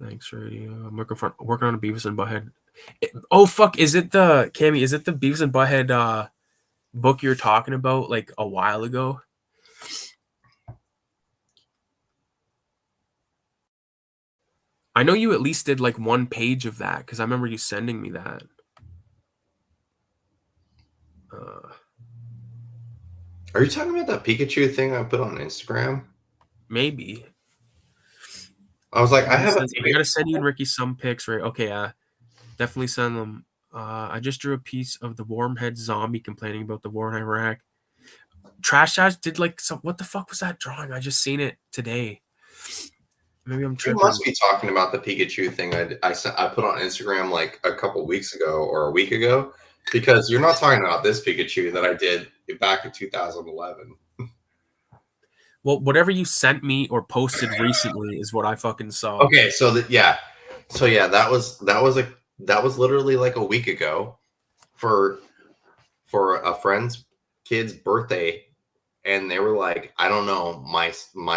Thanks, Radio. I'm working on a Beavis and Butthead. Oh, fuck. Is it the Beavis and Butthead book you were talking about like a while ago? I know you at least did like one page of that because I remember you sending me that. Are you talking about that Pikachu thing I put on Instagram? Maybe. I was like, I gotta send you and Ricky some pics, right? Okay, definitely send them. I just drew a piece of the Wormhead zombie complaining about the war in Iraq. Trash Dash did like some. What the fuck was that drawing? I just seen it today. Maybe I'm tripping. You must be talking about the Pikachu thing I put on Instagram like a couple weeks ago or a week ago, because you're not talking about this Pikachu that I did back in 2011. Well, whatever you sent me or posted recently is what I fucking saw. Okay, so that was literally like a week ago for a friend's kid's birthday, and they were like, I don't know, my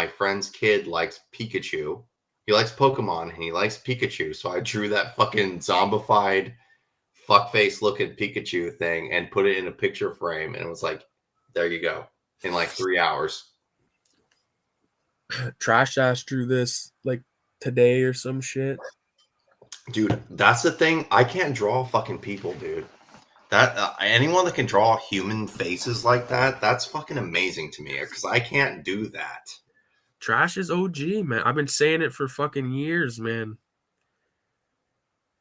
friend's kid likes Pikachu. He likes Pokemon and he likes Pikachu. So I drew that fucking zombified fuckface looking Pikachu thing and put it in a picture frame, and it was like, there you go, in like 3 hours. Trash Dash drew this like today or some shit. Dude, that's the thing. I can't draw fucking people, dude. That anyone that can draw human faces like that, that's fucking amazing to me, because I can't do that. Trash is OG, man. I've been saying it for fucking years, man.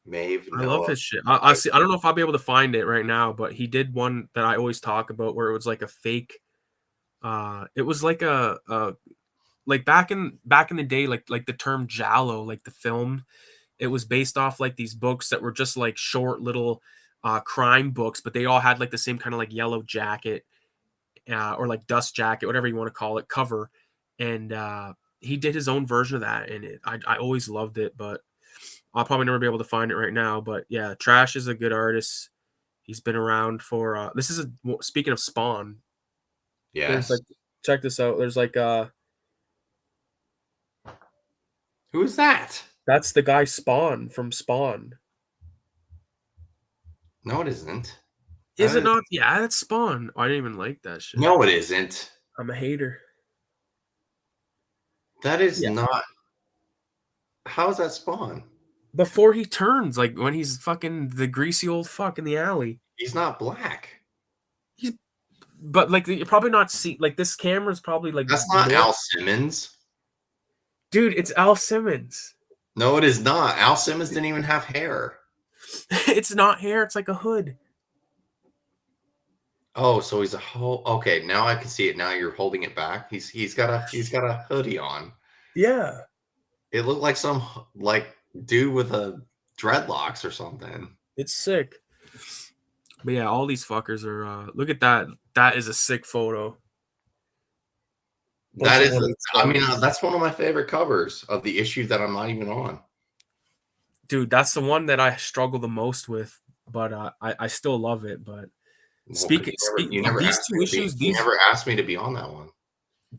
Maeve, I love his shit. I see. I don't know if I'll be able to find it right now, but he did one that I always talk about where it was like a fake It was like like back in the day, like the term giallo, like the film, it was based off like these books that were just like short little crime books, but they all had like the same kind of like yellow jacket or like dust jacket, whatever you want to call it, cover. And he did his own version of that, and I always loved it, but I'll probably never be able to find it right now. But yeah, Trash is a good artist. He's been around for this is speaking of Spawn. There's Yes. like, check this out. There's like Who is that? that's the guy Spawn from Spawn. No, it isn't. Is it not? Yeah, that's Spawn. Oh, I didn't even like that shit. No, it isn't. I'm a hater. That is Yeah. not. How is that Spawn? Before he turns, like when he's fucking the greasy old fuck in the alley. He's not black. But like you're probably not see like this camera's probably like That's not Al Simmons. Dude, it's Al Simmons. No, it is not. Al Simmons didn't even have hair. It's not hair, it's like a hood. Oh, so he's a whole. Okay, now I can see it. Now you're holding it back. He's got a hoodie on. Yeah. It looked like some like dude with a dreadlocks or something. It's sick. But yeah, all these fuckers are look at that. That is a sick photo. That is, I mean, that's one of my favorite covers of the issue that I'm not even on. Dude, that's the one that I struggle the most with, but I still love it. But speaking these two issues, you never asked me to be on that one.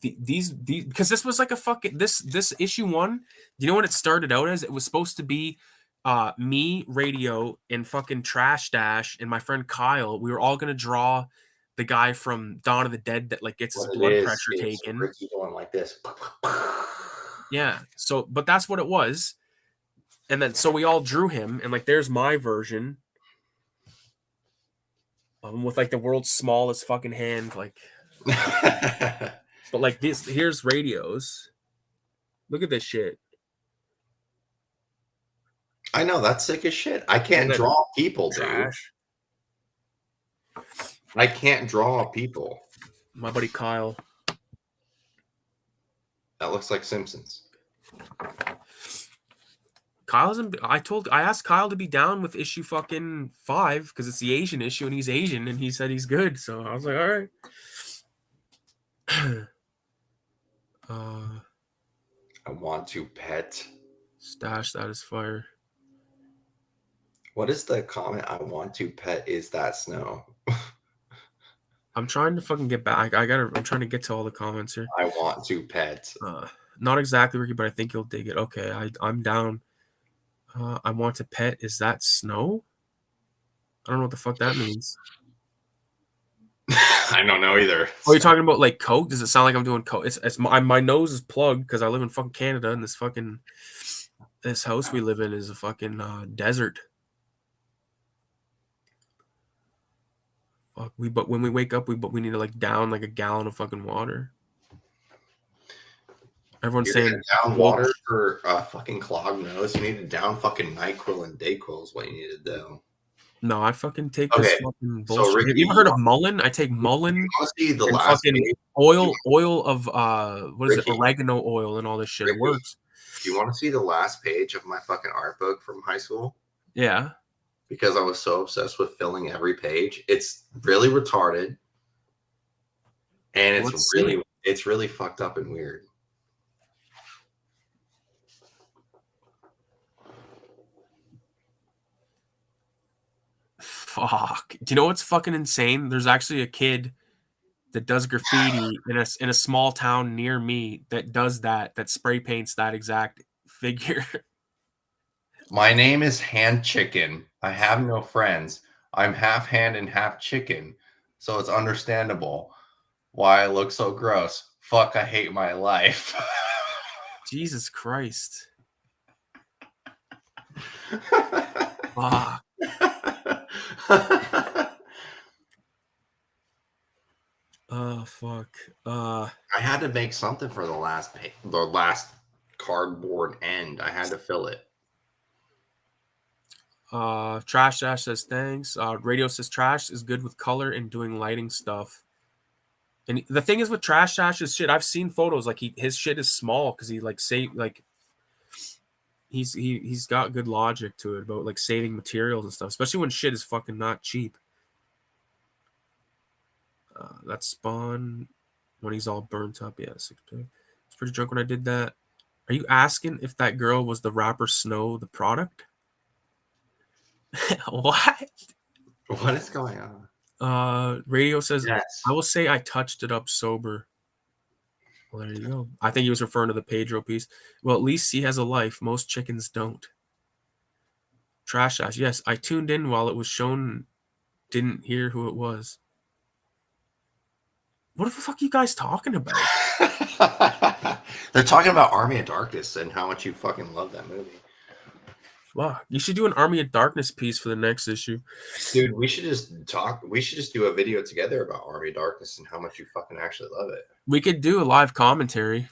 These because this was like a fucking this issue one. You know what it started out as? It was supposed to be me, Radio, and fucking Trash Dash, and my friend Kyle. We were all gonna draw the guy from Dawn of the Dead that like gets his blood pressure taken. Ricky going like this. Yeah. So, but that's what it was. And then so we all drew him, and like there's my version. With like the world's smallest fucking hand, like. But like this, here's Radio's. Look at this shit. I know, that's sick as shit. I can't draw people, dude. I can't draw people. My buddy Kyle. That looks like Simpsons. I asked Kyle to be down with issue fucking 5 because it's the Asian issue and he's Asian and he said he's good. So I was like, all right. I want to pet. Stash, that is fire. What is the comment? I want to pet is that snow. I'm trying to fucking get back. I'm trying to get to all the comments here. I want to pet. Not exactly, Ricky, but I think you'll dig it. Okay, I'm down. I want to pet. Is that snow? I don't know what the fuck that means. I don't know either. Oh, you're talking about like coke? Does it sound like I'm doing coke? It's my nose is plugged because I live in fucking Canada and this house we live in is a fucking desert. Fuck, but when we wake up, we need to like down like a gallon of fucking water. Everyone's saying down water for a fucking clogged nose. You need to down fucking NyQuil and Dayquil is what you need to do. No, I fucking take this fucking bullshit. So Ricky, have you ever heard of Mullen? I take Mullen and fucking oil of what is it? Oregano oil and all this shit. It works. Do you want to see the last page of my fucking art book from high school? Yeah. Because I was so obsessed with filling every page. It's really retarded. And it's really fucked up and weird. Fuck. Do you know what's fucking insane? There's actually a kid that does graffiti in a small town near me that does that spray paints that exact figure. My name is Hand Chicken. I have no friends. I'm half hand and half chicken. So it's understandable why I look so gross. Fuck, I hate my life. Jesus Christ. Fuck. Oh fuck. I had to make something for the last cardboard end. I had to fill it. Trash Dash says thanks. Radio says Trash is good with color and doing lighting stuff. And the thing is with Trash Ash's shit, I've seen photos like his shit is small because he like he's got good logic to it about like saving materials and stuff, especially when shit is fucking not cheap. That's Spawn when he's all burnt up. Yeah, 6 I was pretty drunk when I did that. Are you asking if that girl was the rapper Snow, the product? What? What is going on? Radio says, Yes. I will say I touched it up sober. Well, there you go. I think he was referring to the Pedro piece. Well, at least he has a life. Most chickens don't. Trash Ash. Yes, I tuned in while it was shown. Didn't hear who it was. What the fuck are you guys talking about? They're talking about Army of Darkness and how much you fucking love that movie. Wow, you should do an Army of Darkness piece for the next issue. Dude, we should just do a video together about Army of Darkness and how much you fucking actually love it. We could do a live commentary.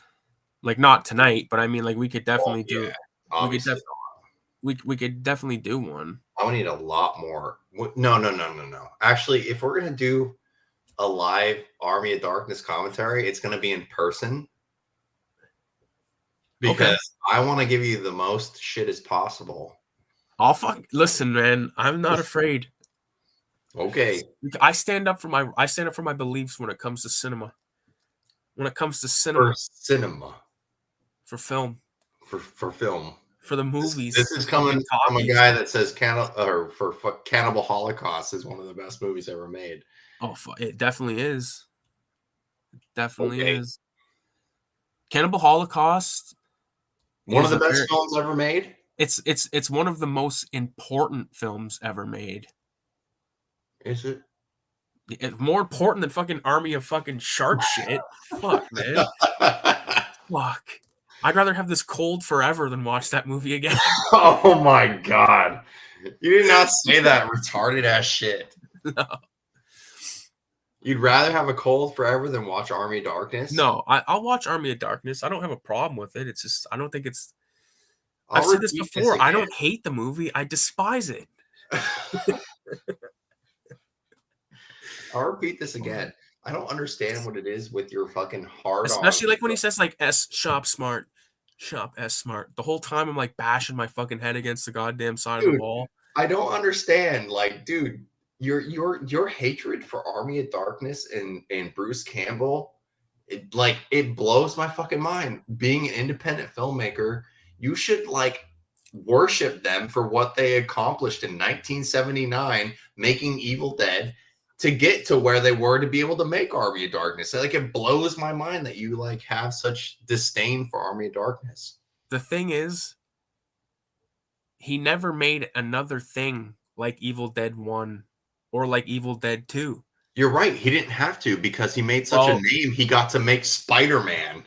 Like not tonight, but I mean like we could definitely do it. Obviously. We could definitely do one. I would need a lot more. No. Actually, if we're going to do a live Army of Darkness commentary, it's going to be in person. Because I want to give you the most shit as possible. Listen, man, I'm not afraid. Okay. I stand up for my beliefs when it comes to cinema. When it comes to cinema. For film. For film. For the movies. This is coming from a guy that says Cannibal Holocaust is one of the best movies ever made. Oh, it definitely is. It definitely is. Cannibal Holocaust. One of the best films ever made. It's one of the most important films ever made. Is it? It's more important than fucking Army of fucking Shark shit. Fuck, man. Fuck. I'd rather have this cold forever than watch that movie again. Oh my god. You did not say that retarded ass shit. No. You'd rather have a cold forever than watch Army of Darkness? No, I'll watch Army of Darkness. I don't have a problem with it. It's just I don't think it's I've said this before. I don't hate the movie. I despise it. I'll repeat this again. I don't understand what it is with your fucking hard on. Especially like when he says like shop smart. Shop S smart. The whole time I'm like bashing my fucking head against the goddamn side of the wall. I don't understand. Like, dude, your hatred for Army of Darkness and Bruce Campbell, it blows my fucking mind. Being an independent filmmaker, you should like worship them for what they accomplished in 1979, making Evil Dead, to get to where they were to be able to make Army of Darkness. Like, it blows my mind that you like have such disdain for Army of Darkness. The thing is, he never made another thing like Evil Dead 1 or like Evil Dead 2. You're right. He didn't have to because he made such a name. He got to make Spider-Man.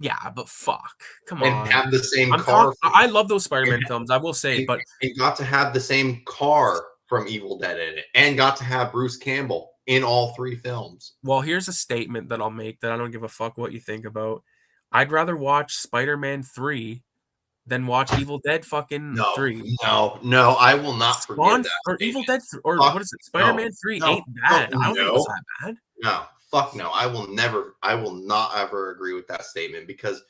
Yeah, but fuck. Come on. And have the same car. I love those Spider-Man films, I will say. But he got to have the same car from Evil Dead in it and got to have Bruce Campbell in all three films. Well, here's a statement that I'll make that I don't give a fuck what you think about. I'd rather watch Spider-Man 3 than watch Evil Dead fucking 3. No, I will not forget that. Or Evil Dead, or what is it? Spider-Man 3 ain't bad. I don't think it's that bad. No, fuck no. I will not ever agree with that statement, because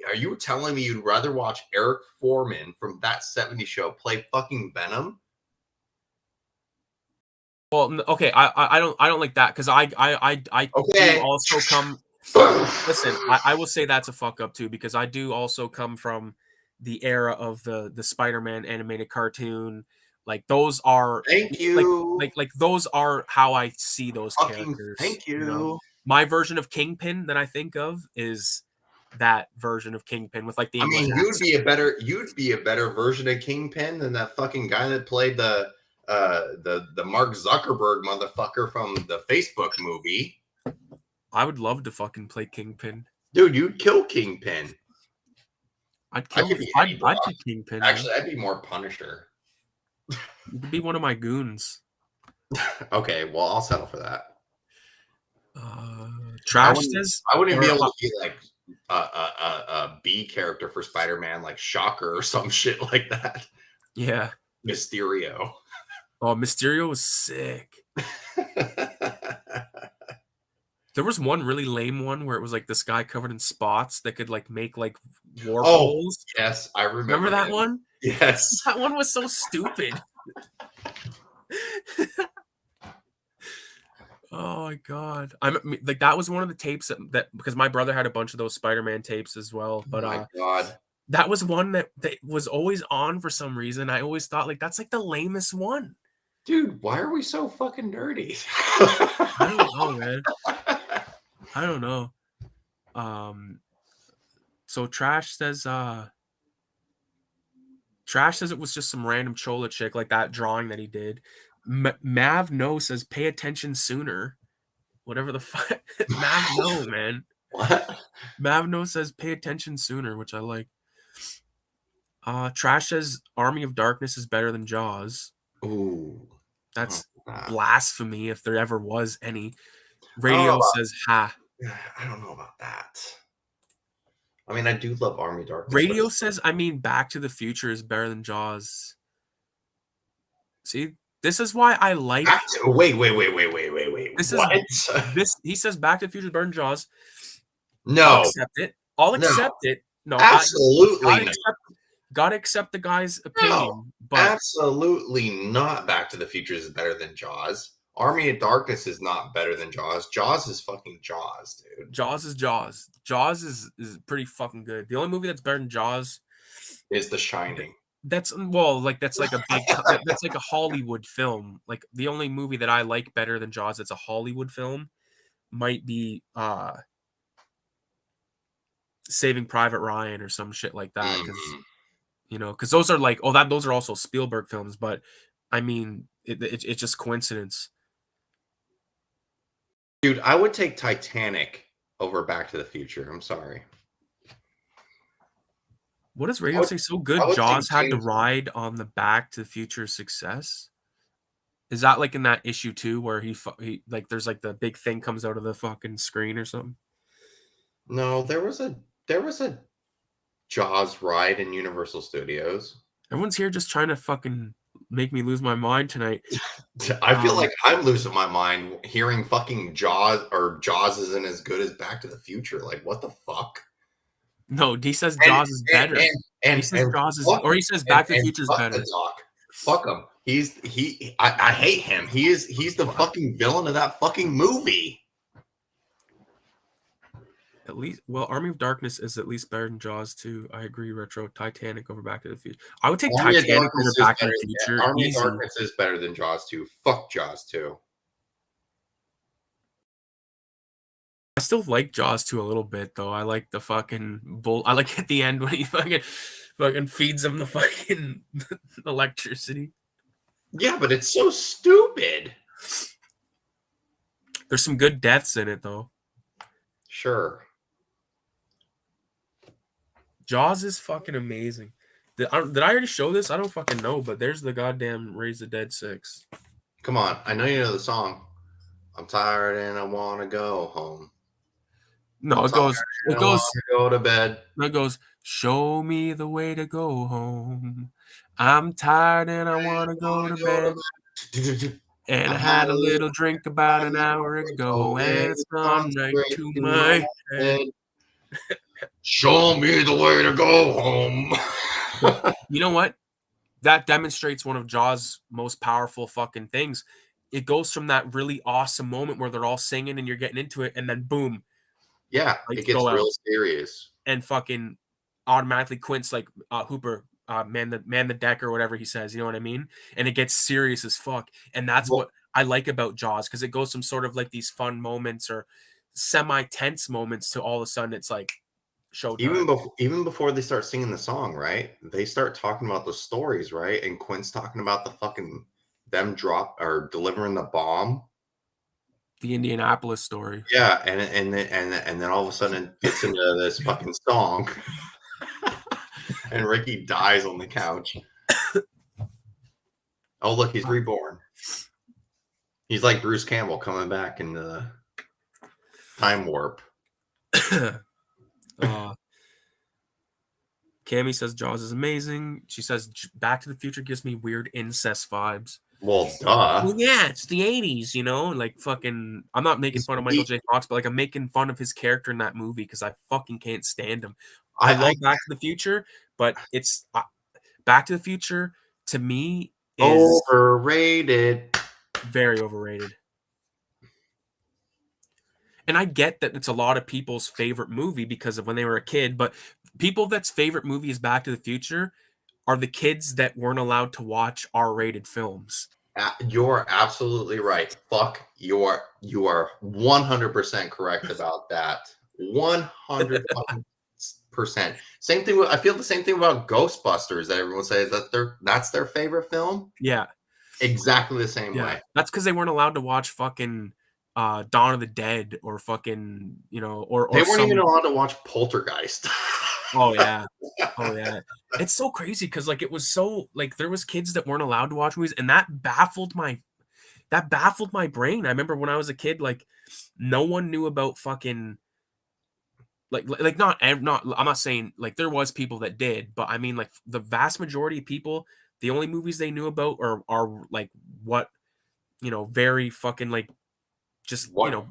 are you telling me you'd rather watch Eric Foreman from That 70s Show play fucking Venom? Well, okay, I don't like that, because I do also come. Listen, I will say that's a fuck up too, because I do also come from the era of the Spider-Man animated cartoon. Like, those are like those are how I see those characters. Thank you. You know? My version of Kingpin that I think of is that version of Kingpin with like the English accent. You'd be a better version of Kingpin than that fucking guy that played the Mark Zuckerberg motherfucker from the Facebook movie. I would love to fucking play Kingpin. Dude, you'd kill Kingpin. I'd kill Kingpin. Actually, I'd be more Punisher. You could be one of my goons. Okay, well, I'll settle for that. Trash says I wouldn't be able to be like a B character for Spider-Man, like Shocker or some shit like that. Yeah. There was one really lame one where it was like this guy covered in spots that could like make like warp Oh, holes. yes, I Remember that him. one? Yes. That one was so stupid. Oh my god! Like that was one of the tapes that because my brother had a bunch of those Spider-Man tapes as well. But Oh my god. that was one that was always on for some reason. I always thought like that's like the lamest one. Dude, why are we so fucking nerdy? I don't know, man. I don't know. So Trash says it was just some random chola chick like that drawing that he did. Mav No says pay attention sooner. Whatever the fuck. Mav No, man. What? Mav No says pay attention sooner, which I like. Trash says Army of Darkness is better than Jaws. Ooh. That's Oh, blasphemy if there ever was any. I don't know Radio about- says ha. I don't know about that. I mean, I do love Army of Darkness. Radio says, I mean, Back to the Future is better than Jaws. See, this is why I like. Wait. This what? This he says Back to the Future is better than Jaws. No. I'll accept it. I'll accept it. No, absolutely not. Gotta accept the guy's opinion. No, but absolutely not. Back to the Future is better than Jaws. Army of Darkness is not better than Jaws. Jaws is fucking Jaws, dude. Jaws is Jaws. Jaws is pretty fucking good. The only movie that's better than Jaws is The Shining. That's like a big that's like a Hollywood film. Like the only movie that I like better than Jaws that's a Hollywood film might be Saving Private Ryan or some shit like that, because those are like those are also Spielberg films, but I mean it's just coincidence. Dude, I would take Titanic over Back to the Future. I'm sorry. What does Radio say? So good Jaws had to ride on the Back to the Future success. Is that like in that issue too, where he like there's like the big thing comes out of the fucking screen or something? No, there was a Jaws ride in Universal Studios. Everyone's here just trying to fucking make me lose my mind tonight. I feel like I'm losing my mind hearing fucking Jaws isn't as good as Back to the Future. Like, what the fuck? No, he says Jaws is better. He says Jaws is, or he says Back to the Future is better. Fuck him. I hate him. He's the fucking villain of that fucking movie. At least, Army of Darkness is at least better than Jaws too. I agree. Retro Titanic over Back to the Future. I would take Titanic over Back to the Future. Army of Darkness is better than Jaws 2. Fuck Jaws 2. I still like Jaws 2 a little bit though. I like the fucking bull. I like at the end when he fucking feeds him the fucking electricity. Yeah, but it's so stupid. There's some good deaths in it though. Sure. Jaws is fucking amazing. Did I already show this? I don't fucking know, but there's the goddamn Raise the Dead 6. Come on. I know you know the song. I'm tired and I want to go home. No, it goes go to bed. It goes, show me the way to go home. I'm tired and I want to go to bed. And I had a little drink about an hour ago, and it's gone right to my head. Show me the way to go home. You know what? That demonstrates one of Jaws' most powerful fucking things. It goes from that really awesome moment where they're all singing and you're getting into it, and then boom. Yeah, it gets real serious. And fucking automatically Quint's like, Hooper, man the deck or whatever he says, you know what I mean? And it gets serious as fuck. And that's what I like about Jaws, because it goes from sort of like these fun moments or semi-tense moments to all of a sudden it's like showtime. Even before they start singing the song, right? They start talking about the stories, right? And Quint's talking about the fucking them delivering the bomb. The Indianapolis story. Yeah, and then all of a sudden it gets into this fucking song. And Ricky dies on the couch. Oh, look, he's reborn. He's like Bruce Campbell coming back in the time warp. Cammy says Jaws is amazing. She says Back to the Future gives me weird incest vibes. Well, duh. Well, yeah, it's the 80s, you know, like fucking. I'm not making fun of Michael J. Fox, but like I'm making fun of his character in that movie because I fucking can't stand him. I love Back to the Future, but it's Back to the Future to me is overrated. very overrated. And I get that it's a lot of people's favorite movie because of when they were a kid, but people that's favorite movie is Back to the Future are the kids that weren't allowed to watch R-rated films. You're absolutely right. Fuck, you are 100% correct about that. 100%. Same thing. I feel the same thing about Ghostbusters that everyone says that that's their favorite film. Yeah, exactly the same way. That's because they weren't allowed to watch fucking Dawn of the Dead or fucking or they weren't even allowed to watch Poltergeist. Oh yeah. It's so crazy because like it was so like there was kids that weren't allowed to watch movies, and that baffled my brain. I remember when I was a kid, like no one knew about fucking like not I'm not saying like there was people that did, but I mean like the vast majority of people, the only movies they knew about are like what very fucking like just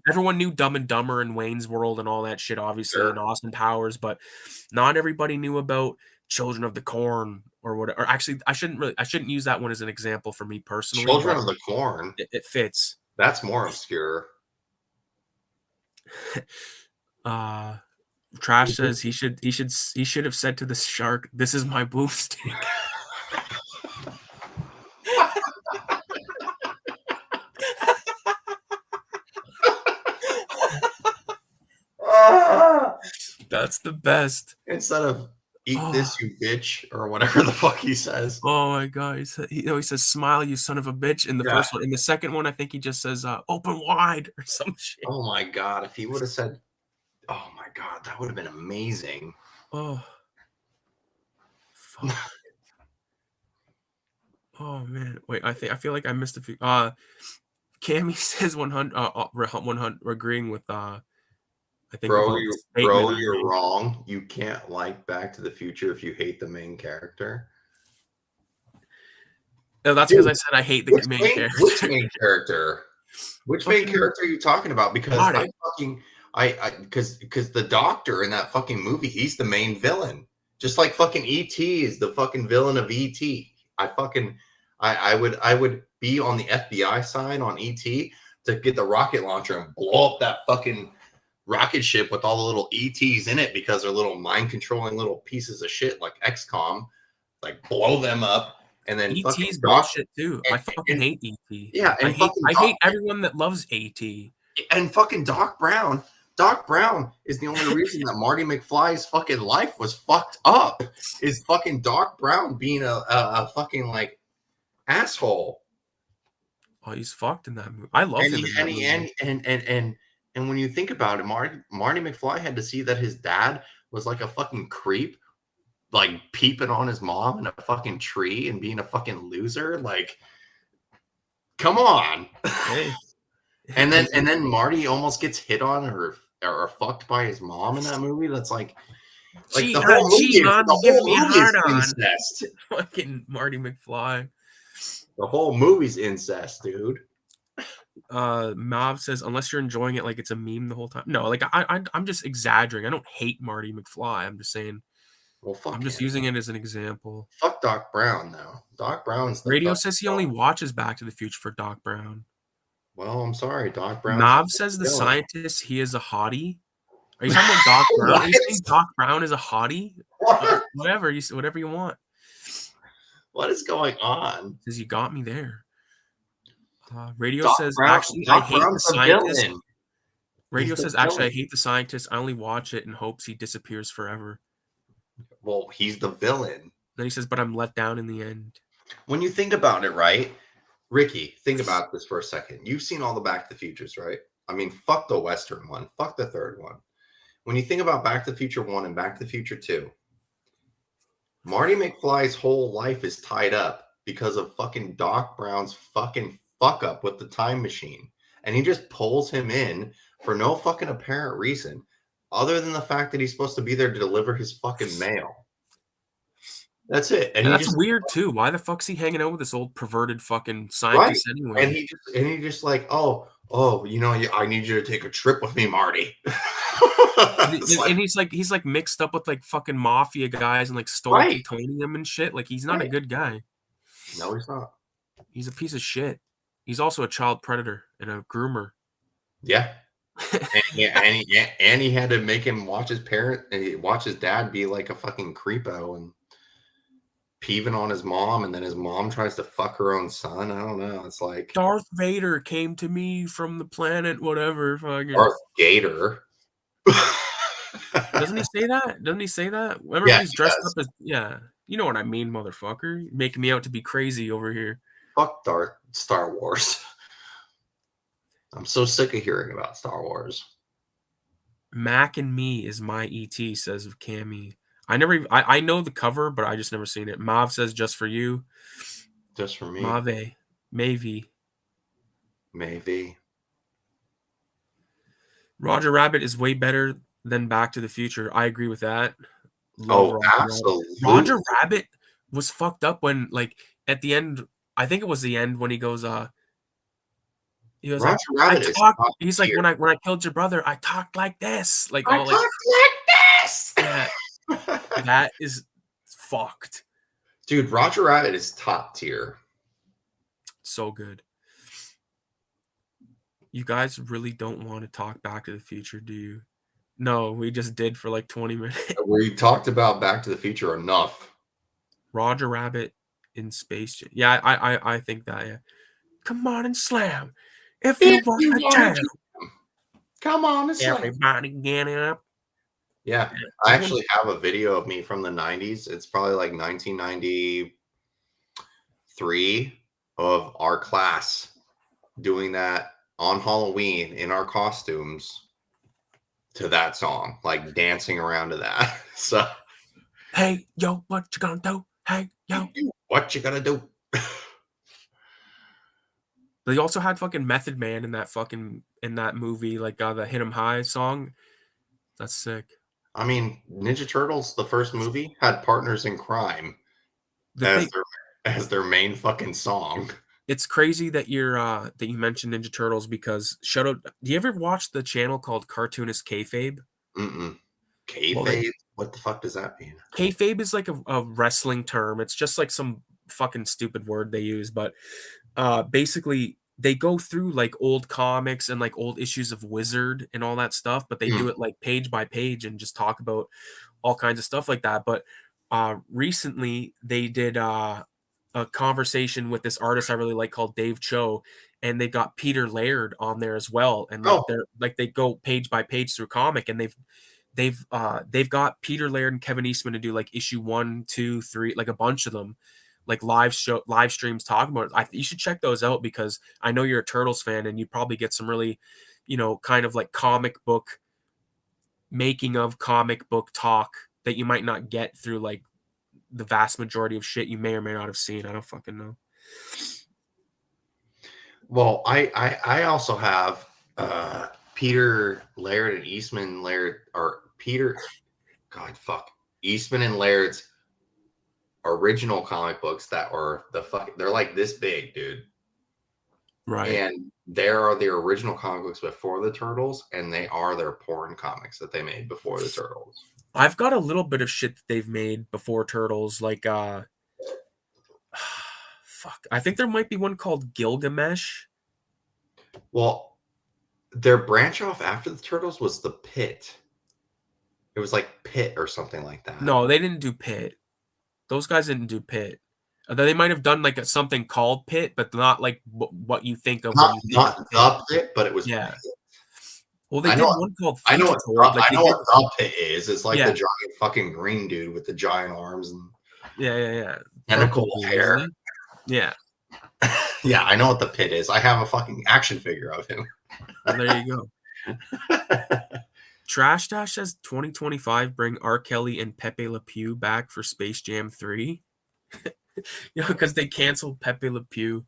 everyone knew Dumb and Dumber and Wayne's World and all that shit, obviously, and Austin Powers, but not everybody knew about Children of the Corn or whatever. Or actually, I shouldn't use that one as an example for me personally. Children of the Corn, it fits. That's more obscure. Trash says he should have said to the shark, "This is my boob stick." That's the best. Instead of "eat this, you bitch," or whatever the fuck he says. Oh my god, he says "smile, you son of a bitch" in the first one. In the second one, I think he just says "open wide" or some shit. Oh my god, if he would have said, oh my god, that would have been amazing. Oh, fuck. Oh man, wait, I feel like I missed a few. Cammy says 100 agreeing with I think bro, you're wrong. You can't like Back to the Future if you hate the main character. No, that's because I said I hate the main character. Which main character? Which main character are you talking about? Because because the doctor in that fucking movie, he's the main villain. Just like fucking E.T. is the fucking villain of E.T. I would be on the FBI side on ET to get the rocket launcher and blow up that fucking rocket ship with all the little ETs in it because they're little mind controlling little pieces of shit like XCOM. Like blow them up and then ET's bullshit too. I fucking hate ET. Yeah, and I hate everyone that loves ET. And fucking Doc Brown. Doc Brown is the only reason that Marty McFly's fucking life was fucked up. Is fucking Doc Brown being a fucking like asshole. Oh, he's fucked in that movie. I love him in that movie. And when you think about it, Marty McFly had to see that his dad was like a fucking creep, like peeping on his mom in a fucking tree and being a fucking loser. Like, come on. Hey. and then Marty almost gets hit on or fucked by his mom in that movie. That's like the whole movie is incest. Fucking Marty McFly. The whole movie's incest, dude. Mav says, unless you're enjoying it like it's a meme the whole time. No, like I'm just exaggerating. I don't hate Marty McFly. I'm just saying. Well, fuck. I'm just using it as an example. Fuck Doc Brown, though. Doc Brown's the Radio says he only watches Back to the Future for Doc Brown. Well, I'm sorry, Doc Brown. Mav says the scientist, he is a hottie. Are you talking about Doc Brown? Are you saying Doc Brown is a hottie? Whatever you want. What is going on? Says you got me there. Radio Doc says Brown, actually Doc I hate Brown's the scientist. Villain. Radio says actually I hate the scientist. I only watch it in hopes he disappears forever. Well, he's the villain. Then he says, but I'm let down in the end. When you think about it, right? Ricky, think about this for a second. You've seen all the Back to the Futures, right? I mean, fuck the Western one. Fuck the third one. When you think about Back to the Future 1 and Back to the Future 2, Marty McFly's whole life is tied up because of fucking Doc Brown's fucking fuck up with the time machine. And he just pulls him in for no fucking apparent reason other than the fact that he's supposed to be there to deliver his fucking mail. That's it. And he that's just weird too. Why the fuck's he hanging out with this old perverted fucking right, scientist anyway? and he just like, oh, I need you to take a trip with me, Marty. It's like, And he's like mixed up with like fucking mafia guys and like stole right, plutonium and shit. Like he's not a right. good guy. No, he's not. He's a piece of shit. He's also a child predator and a groomer. Yeah. And he had to make him watch watch his dad be like a fucking creepo and peeving on his mom, and then his mom tries to fuck her own son. I don't know. It's like Darth Vader came to me from the planet, whatever. Fucking. Darth Gator. Doesn't he say that? Doesn't he say that? Remember Yeah, when he's he dressed does. up as you know what I mean, motherfucker. Making me out to be crazy over here. Fuck Star Wars. I'm so sick of hearing about Star Wars. Mac and Me is my ET, says of Cammy. I know the cover, but I just never seen it. Mav says Just for You. Just for me. Mave. Maybe. Maybe. Roger Rabbit is way better than Back to the Future. I agree with that. Oh, Roger absolutely. Rabbit. Roger Rabbit was fucked up when, like, at the end, I think it was the end when he goes, he was Roger like, Rabbit he's like, when I killed your brother, I talked like this. Like, I all talked like this. Yeah, that is fucked. Dude, Roger Rabbit is top tier. So good. You guys really don't want to talk Back to the Future, do you? No, we just did for like 20 minutes. We talked about Back to the Future enough. Roger Rabbit in Space Jam. Yeah, I think that, yeah. Come on and slam. If you want to jam. Come on and slam. Everybody get up. Yeah, I actually have a video of me from the 90s. It's probably like 1993 of our class doing that on Halloween in our costumes to that song, like dancing around to that. So, hey, yo, what you gonna do? Hey, yo. What you gonna do? They also had fucking Method Man in that movie, like the Hit 'em High song. That's sick. I mean, Ninja Turtles, the first movie, had Partners in Crime as their main fucking song. It's crazy that you mentioned Ninja Turtles because shout out. Do you ever watch the channel called Cartoonist Kayfabe? Kayfabe? What the fuck does that mean? Kayfabe is like a wrestling term. It's just like some fucking stupid word they use, but basically they go through like old comics and like old issues of Wizard and all that stuff, but they do it like page by page and just talk about all kinds of stuff like that. But recently they did a conversation with this artist I really like called Dave Cho, and they got Peter Laird on there as well. And like they're like they go page by page through comic, and they've got Peter Laird and Kevin Eastman to do like issue 1, 2, 3, like a bunch of them, like live streams talking about it. You should check those out because I know you're a Turtles fan and you probably get some really, kind of like comic book making of comic book talk that you might not get through like the vast majority of shit you may or may not have seen. I don't fucking know. Well, I also have Peter Laird and Eastman Laird, or Eastman and Laird's original comic books that were they're like this big, dude. Right. And there are the original comic books before the Turtles, and they are their porn comics that they made before the Turtles. I've got a little bit of shit that they've made before Turtles, like fuck. I think there might be one called Gilgamesh. Well, their branch off after the Turtles was the Pit. It was like Pit or something like that. No, they didn't do Pit. Those guys didn't do Pit. They might have done like something called Pit, but not like what you think of. Not the Pit, but it was yeah. Pit. Well, they did one called. I know what the Pit is. It's like the giant fucking green dude with the giant arms and tentacle hair. Yeah. Yeah, I know what the Pit is. I have a fucking action figure of him. Well, there you go. Trash Dash says 2025 bring R. Kelly and Pepe Le Pew back for Space Jam 3. Because they canceled Pepe Le Pew.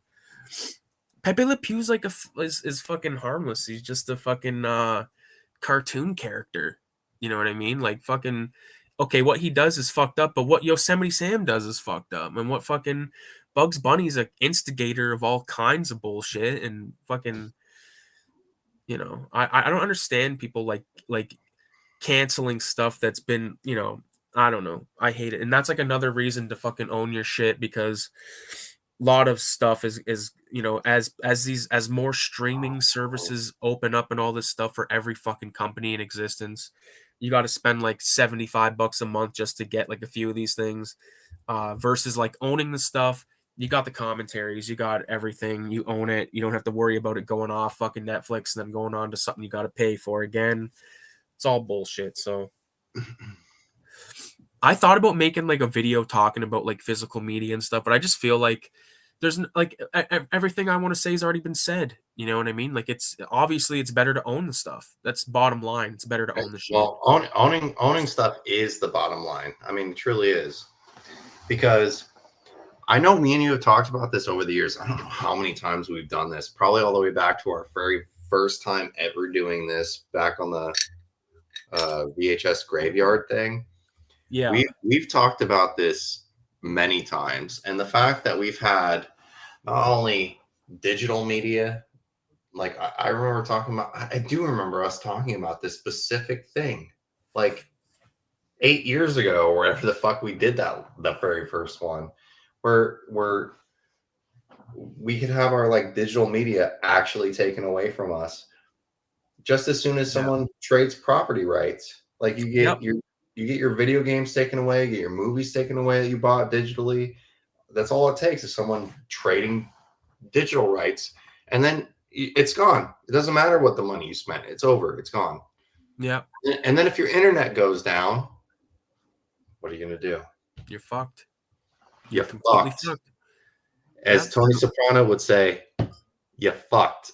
Pepe Le Pew's like is fucking harmless. He's just a fucking cartoon character. You know what I mean? Like fucking okay, what he does is fucked up, but what Yosemite Sam does is fucked up, and what fucking Bugs Bunny's an instigator of all kinds of bullshit, and fucking, you know, I don't understand people like canceling stuff that's been, you know, I don't know. I hate it. And that's like another reason to fucking own your shit, because a lot of stuff is, you know, as more streaming services open up and all this stuff for every fucking company in existence, you got to spend like $75 a month just to get like a few of these things, versus like owning the stuff. You got the commentaries, you got everything, you own it. You don't have to worry about it going off fucking Netflix and then going on to something you got to pay for again. It's all bullshit. So I thought about making like a video talking about like physical media and stuff, but I just feel like like everything I want to say has already been said. You know what I mean? Like it's obviously it's better to own the stuff. That's bottom line. It's better to own the shit. Well, owning stuff is the bottom line. I mean, it truly is. Because I know me and you have talked about this over the years. I don't know how many times we've done this. Probably all the way back to our very first time ever doing this back on the VHS graveyard thing. Yeah. We've talked about this many times, and the fact that we've had not only digital media, like I remember talking about, I do remember us talking about this specific thing like 8 years ago or whatever the fuck we did that the very first one, where we could have our like digital media actually taken away from us just as soon as someone trades property rights. Like you get your video games taken away, you get your movies taken away that you bought digitally. That's all it takes is someone trading digital rights, and then it's gone. It doesn't matter what the money you spent. It's over. It's gone. Yeah. And then if your internet goes down, what are you going to do? You're fucked. You're completely fucked. As Tony Soprano would say, you fucked.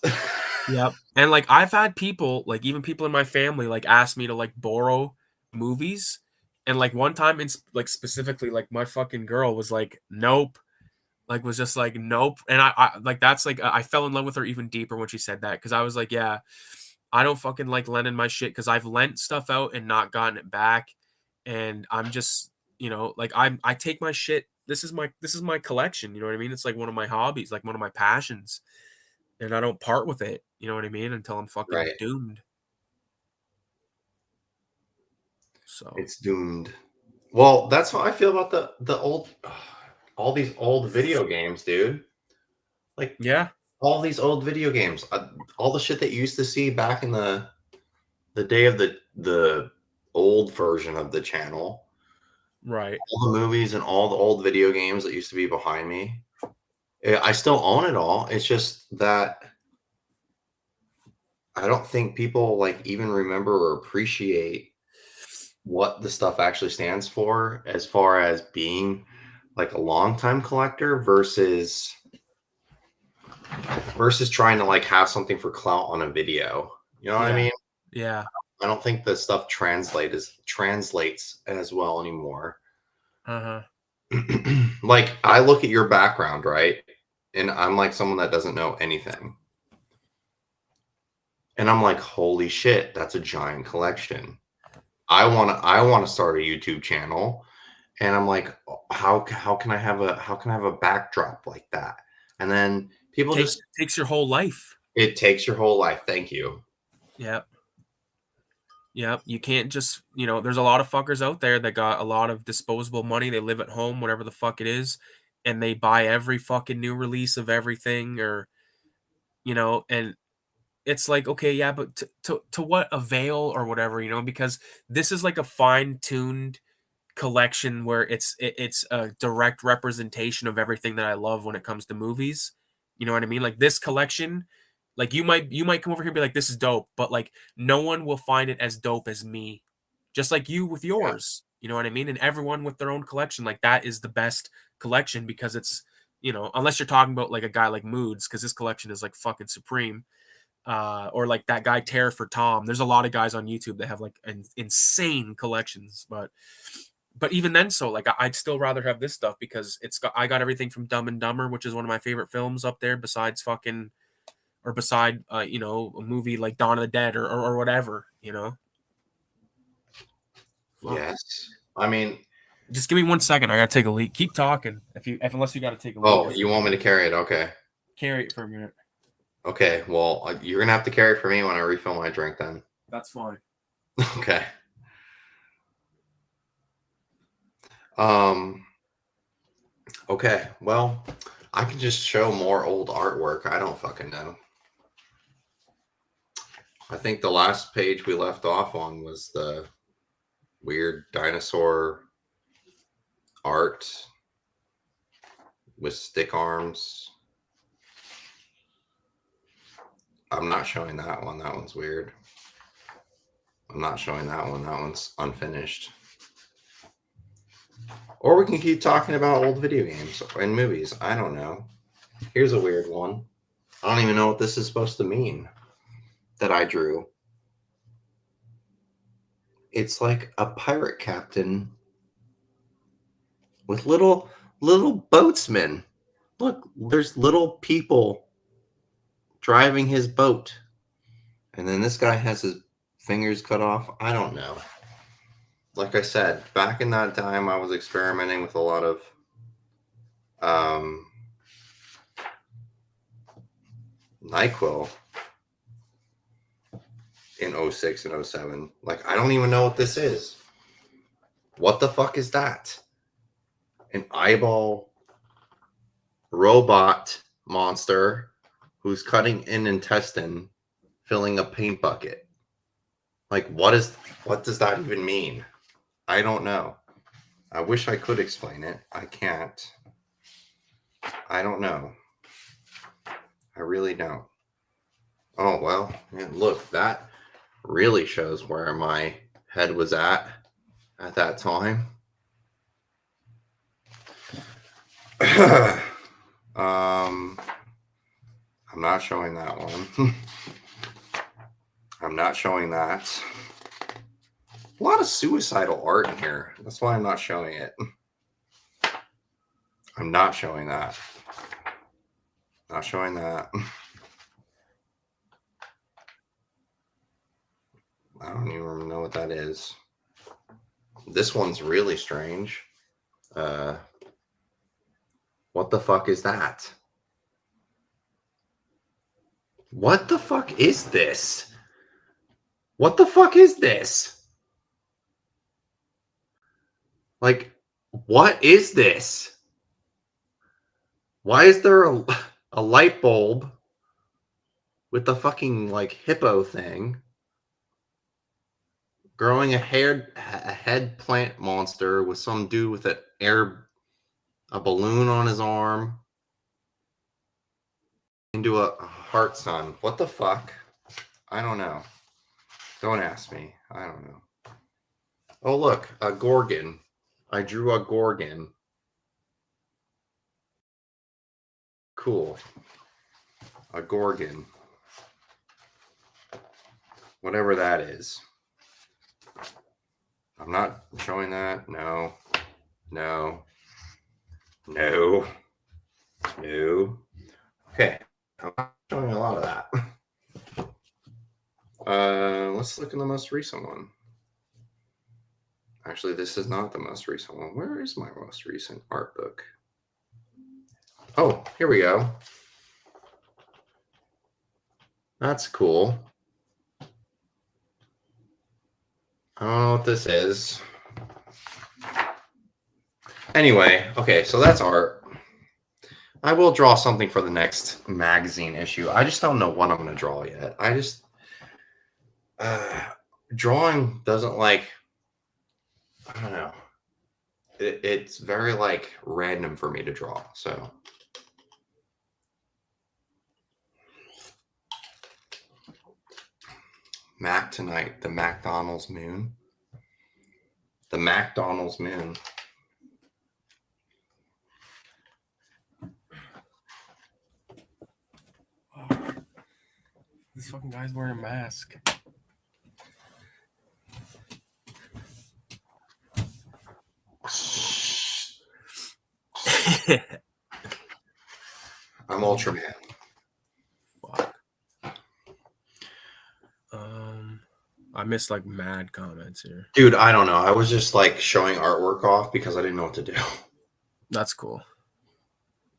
Yep. And like I've had people, like even people in my family, like ask me to like borrow movies. And like one time, like specifically, like my fucking girl was like, nope. Like was just like, nope. And I like that's like I fell in love with her even deeper when she said that, because I was like, yeah, I don't fucking like lending my shit, because I've lent stuff out and not gotten it back. And I'm just, you know, like I take my shit. This is my collection. You know what I mean? It's like one of my hobbies, like one of my passions. And I don't part with it, you know what I mean, until I'm fucking doomed. So it's doomed. Well, that's how I feel about the old, all these old video games, dude. Like, yeah, all these old video games, all the shit that you used to see back in the day of the old version of the channel, right? all the movies and all the old video games that used to be behind me. I still own it all. It's just that I don't think people like even remember or appreciate what the stuff actually stands for, as far as being like a longtime collector versus trying to like have something for clout on a video. You know what I mean? Yeah. I don't think the stuff translates as well anymore. Uh-huh. Like I look at your background, right? And I'm like someone that doesn't know anything. And I'm like, holy shit, that's a giant collection. I want to start a YouTube channel. And I'm like, how can I have a backdrop like that? And then people takes your whole life. It takes your whole life. Thank you. Yep. Yep. You can't just, you know, there's a lot of fuckers out there that got a lot of disposable money. They live at home, whatever the fuck it is, and they buy every fucking new release of everything, or, you know, and it's like, okay, yeah, but to what avail or whatever, you know, because this is like a fine-tuned collection where it's a direct representation of everything that I love when it comes to movies. You know what I mean? Like this collection, like you might come over here and be like, this is dope, but like no one will find it as dope as me. Just like you with yours. You know what I mean? And everyone with their own collection, like that is the best collection, because it's, you know, unless you're talking about like a guy like Moods, because his collection is like fucking supreme. Or like that guy Tear for Tom. There's a lot of guys on YouTube that have like insane collections, but even then, so like I'd still rather have this stuff, because I got everything from Dumb and Dumber, which is one of my favorite films up there, beside you know, a movie like Dawn of the Dead or whatever, you know. Yes. I mean, Just give me 1 second. I gotta take a leak. Keep talking. Unless you gotta take a leak. oh, you want me to carry it? Okay. Carry it for a minute. Okay. Well, you're gonna have to carry it for me when I refill my drink. Then. That's fine. Okay. Okay. Well, I can just show more old artwork. I don't fucking know. I think the last page we left off on was the weird dinosaur art with stick arms. I'm not showing that one. That one's weird. I'm not showing that one. That one's unfinished. Or we can keep talking about old video games and movies. I don't know. Here's a weird one. I don't even know what this is supposed to mean that I drew. It's like a pirate captain with little boatsmen. Look, there's little people driving his boat. And then this guy has his fingers cut off. I don't know. Like I said, back in that time, I was experimenting with a lot of NyQuil in 06 and 07. Like, I don't even know what this is. What the fuck is that? An eyeball robot monster who's cutting an intestine, filling a paint bucket. Like, what does that even mean? I don't know. I wish I could explain it. I can't. I don't know. I really don't. Oh, well, man, look, that really shows where my head was at that time. I'm not showing that one. I'm not showing that. A lot of suicidal art in here. That's why I'm not showing it. I'm not showing that. Not showing that. I don't even know what that is. This one's really strange. What the fuck is that? What the fuck is this? What the fuck is this? Like, what is this? Why is there a light bulb with the fucking like hippo thing growing a head plant monster with some dude with a balloon on his arm into a heart sun? What the fuck? I don't know. Don't ask me. I don't know. Oh, look, a gorgon. I drew a gorgon. Cool. A gorgon. Whatever that is. I'm not showing that. No. No. No. No. Okay. I'm not showing a lot of that. Let's look in the most recent one. Actually, this is not the most recent one. Where is my most recent art book? Oh, here we go. That's cool. I don't know what this is. Anyway, okay, so that's art. I will draw something for the next magazine issue. I just don't know what I'm going to draw yet. I just... drawing doesn't like... I don't know. It's very like random for me to draw, so... Mac tonight, the McDonald's moon. The McDonald's moon. This fucking guy's wearing a mask. I'm Ultraman. Fuck. I missed like mad comments here. Dude, I don't know. I was just like showing artwork off because I didn't know what to do. That's cool.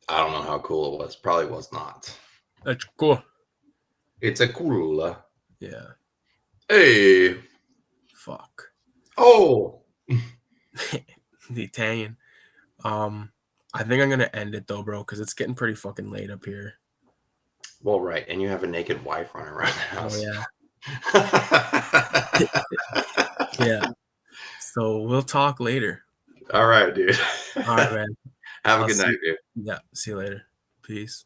I don't know how cool it was. Probably was not. That's cool. It's a cool. Yeah. Hey. Fuck. Oh. The Italian. I think I'm gonna end it though, bro, because it's getting pretty fucking late up here. Well, right, and you have a naked wife running around the house. Oh yeah. Yeah. So we'll talk later. All right, dude. All right, man. Have a good night, dude. Yeah. See you later. Peace.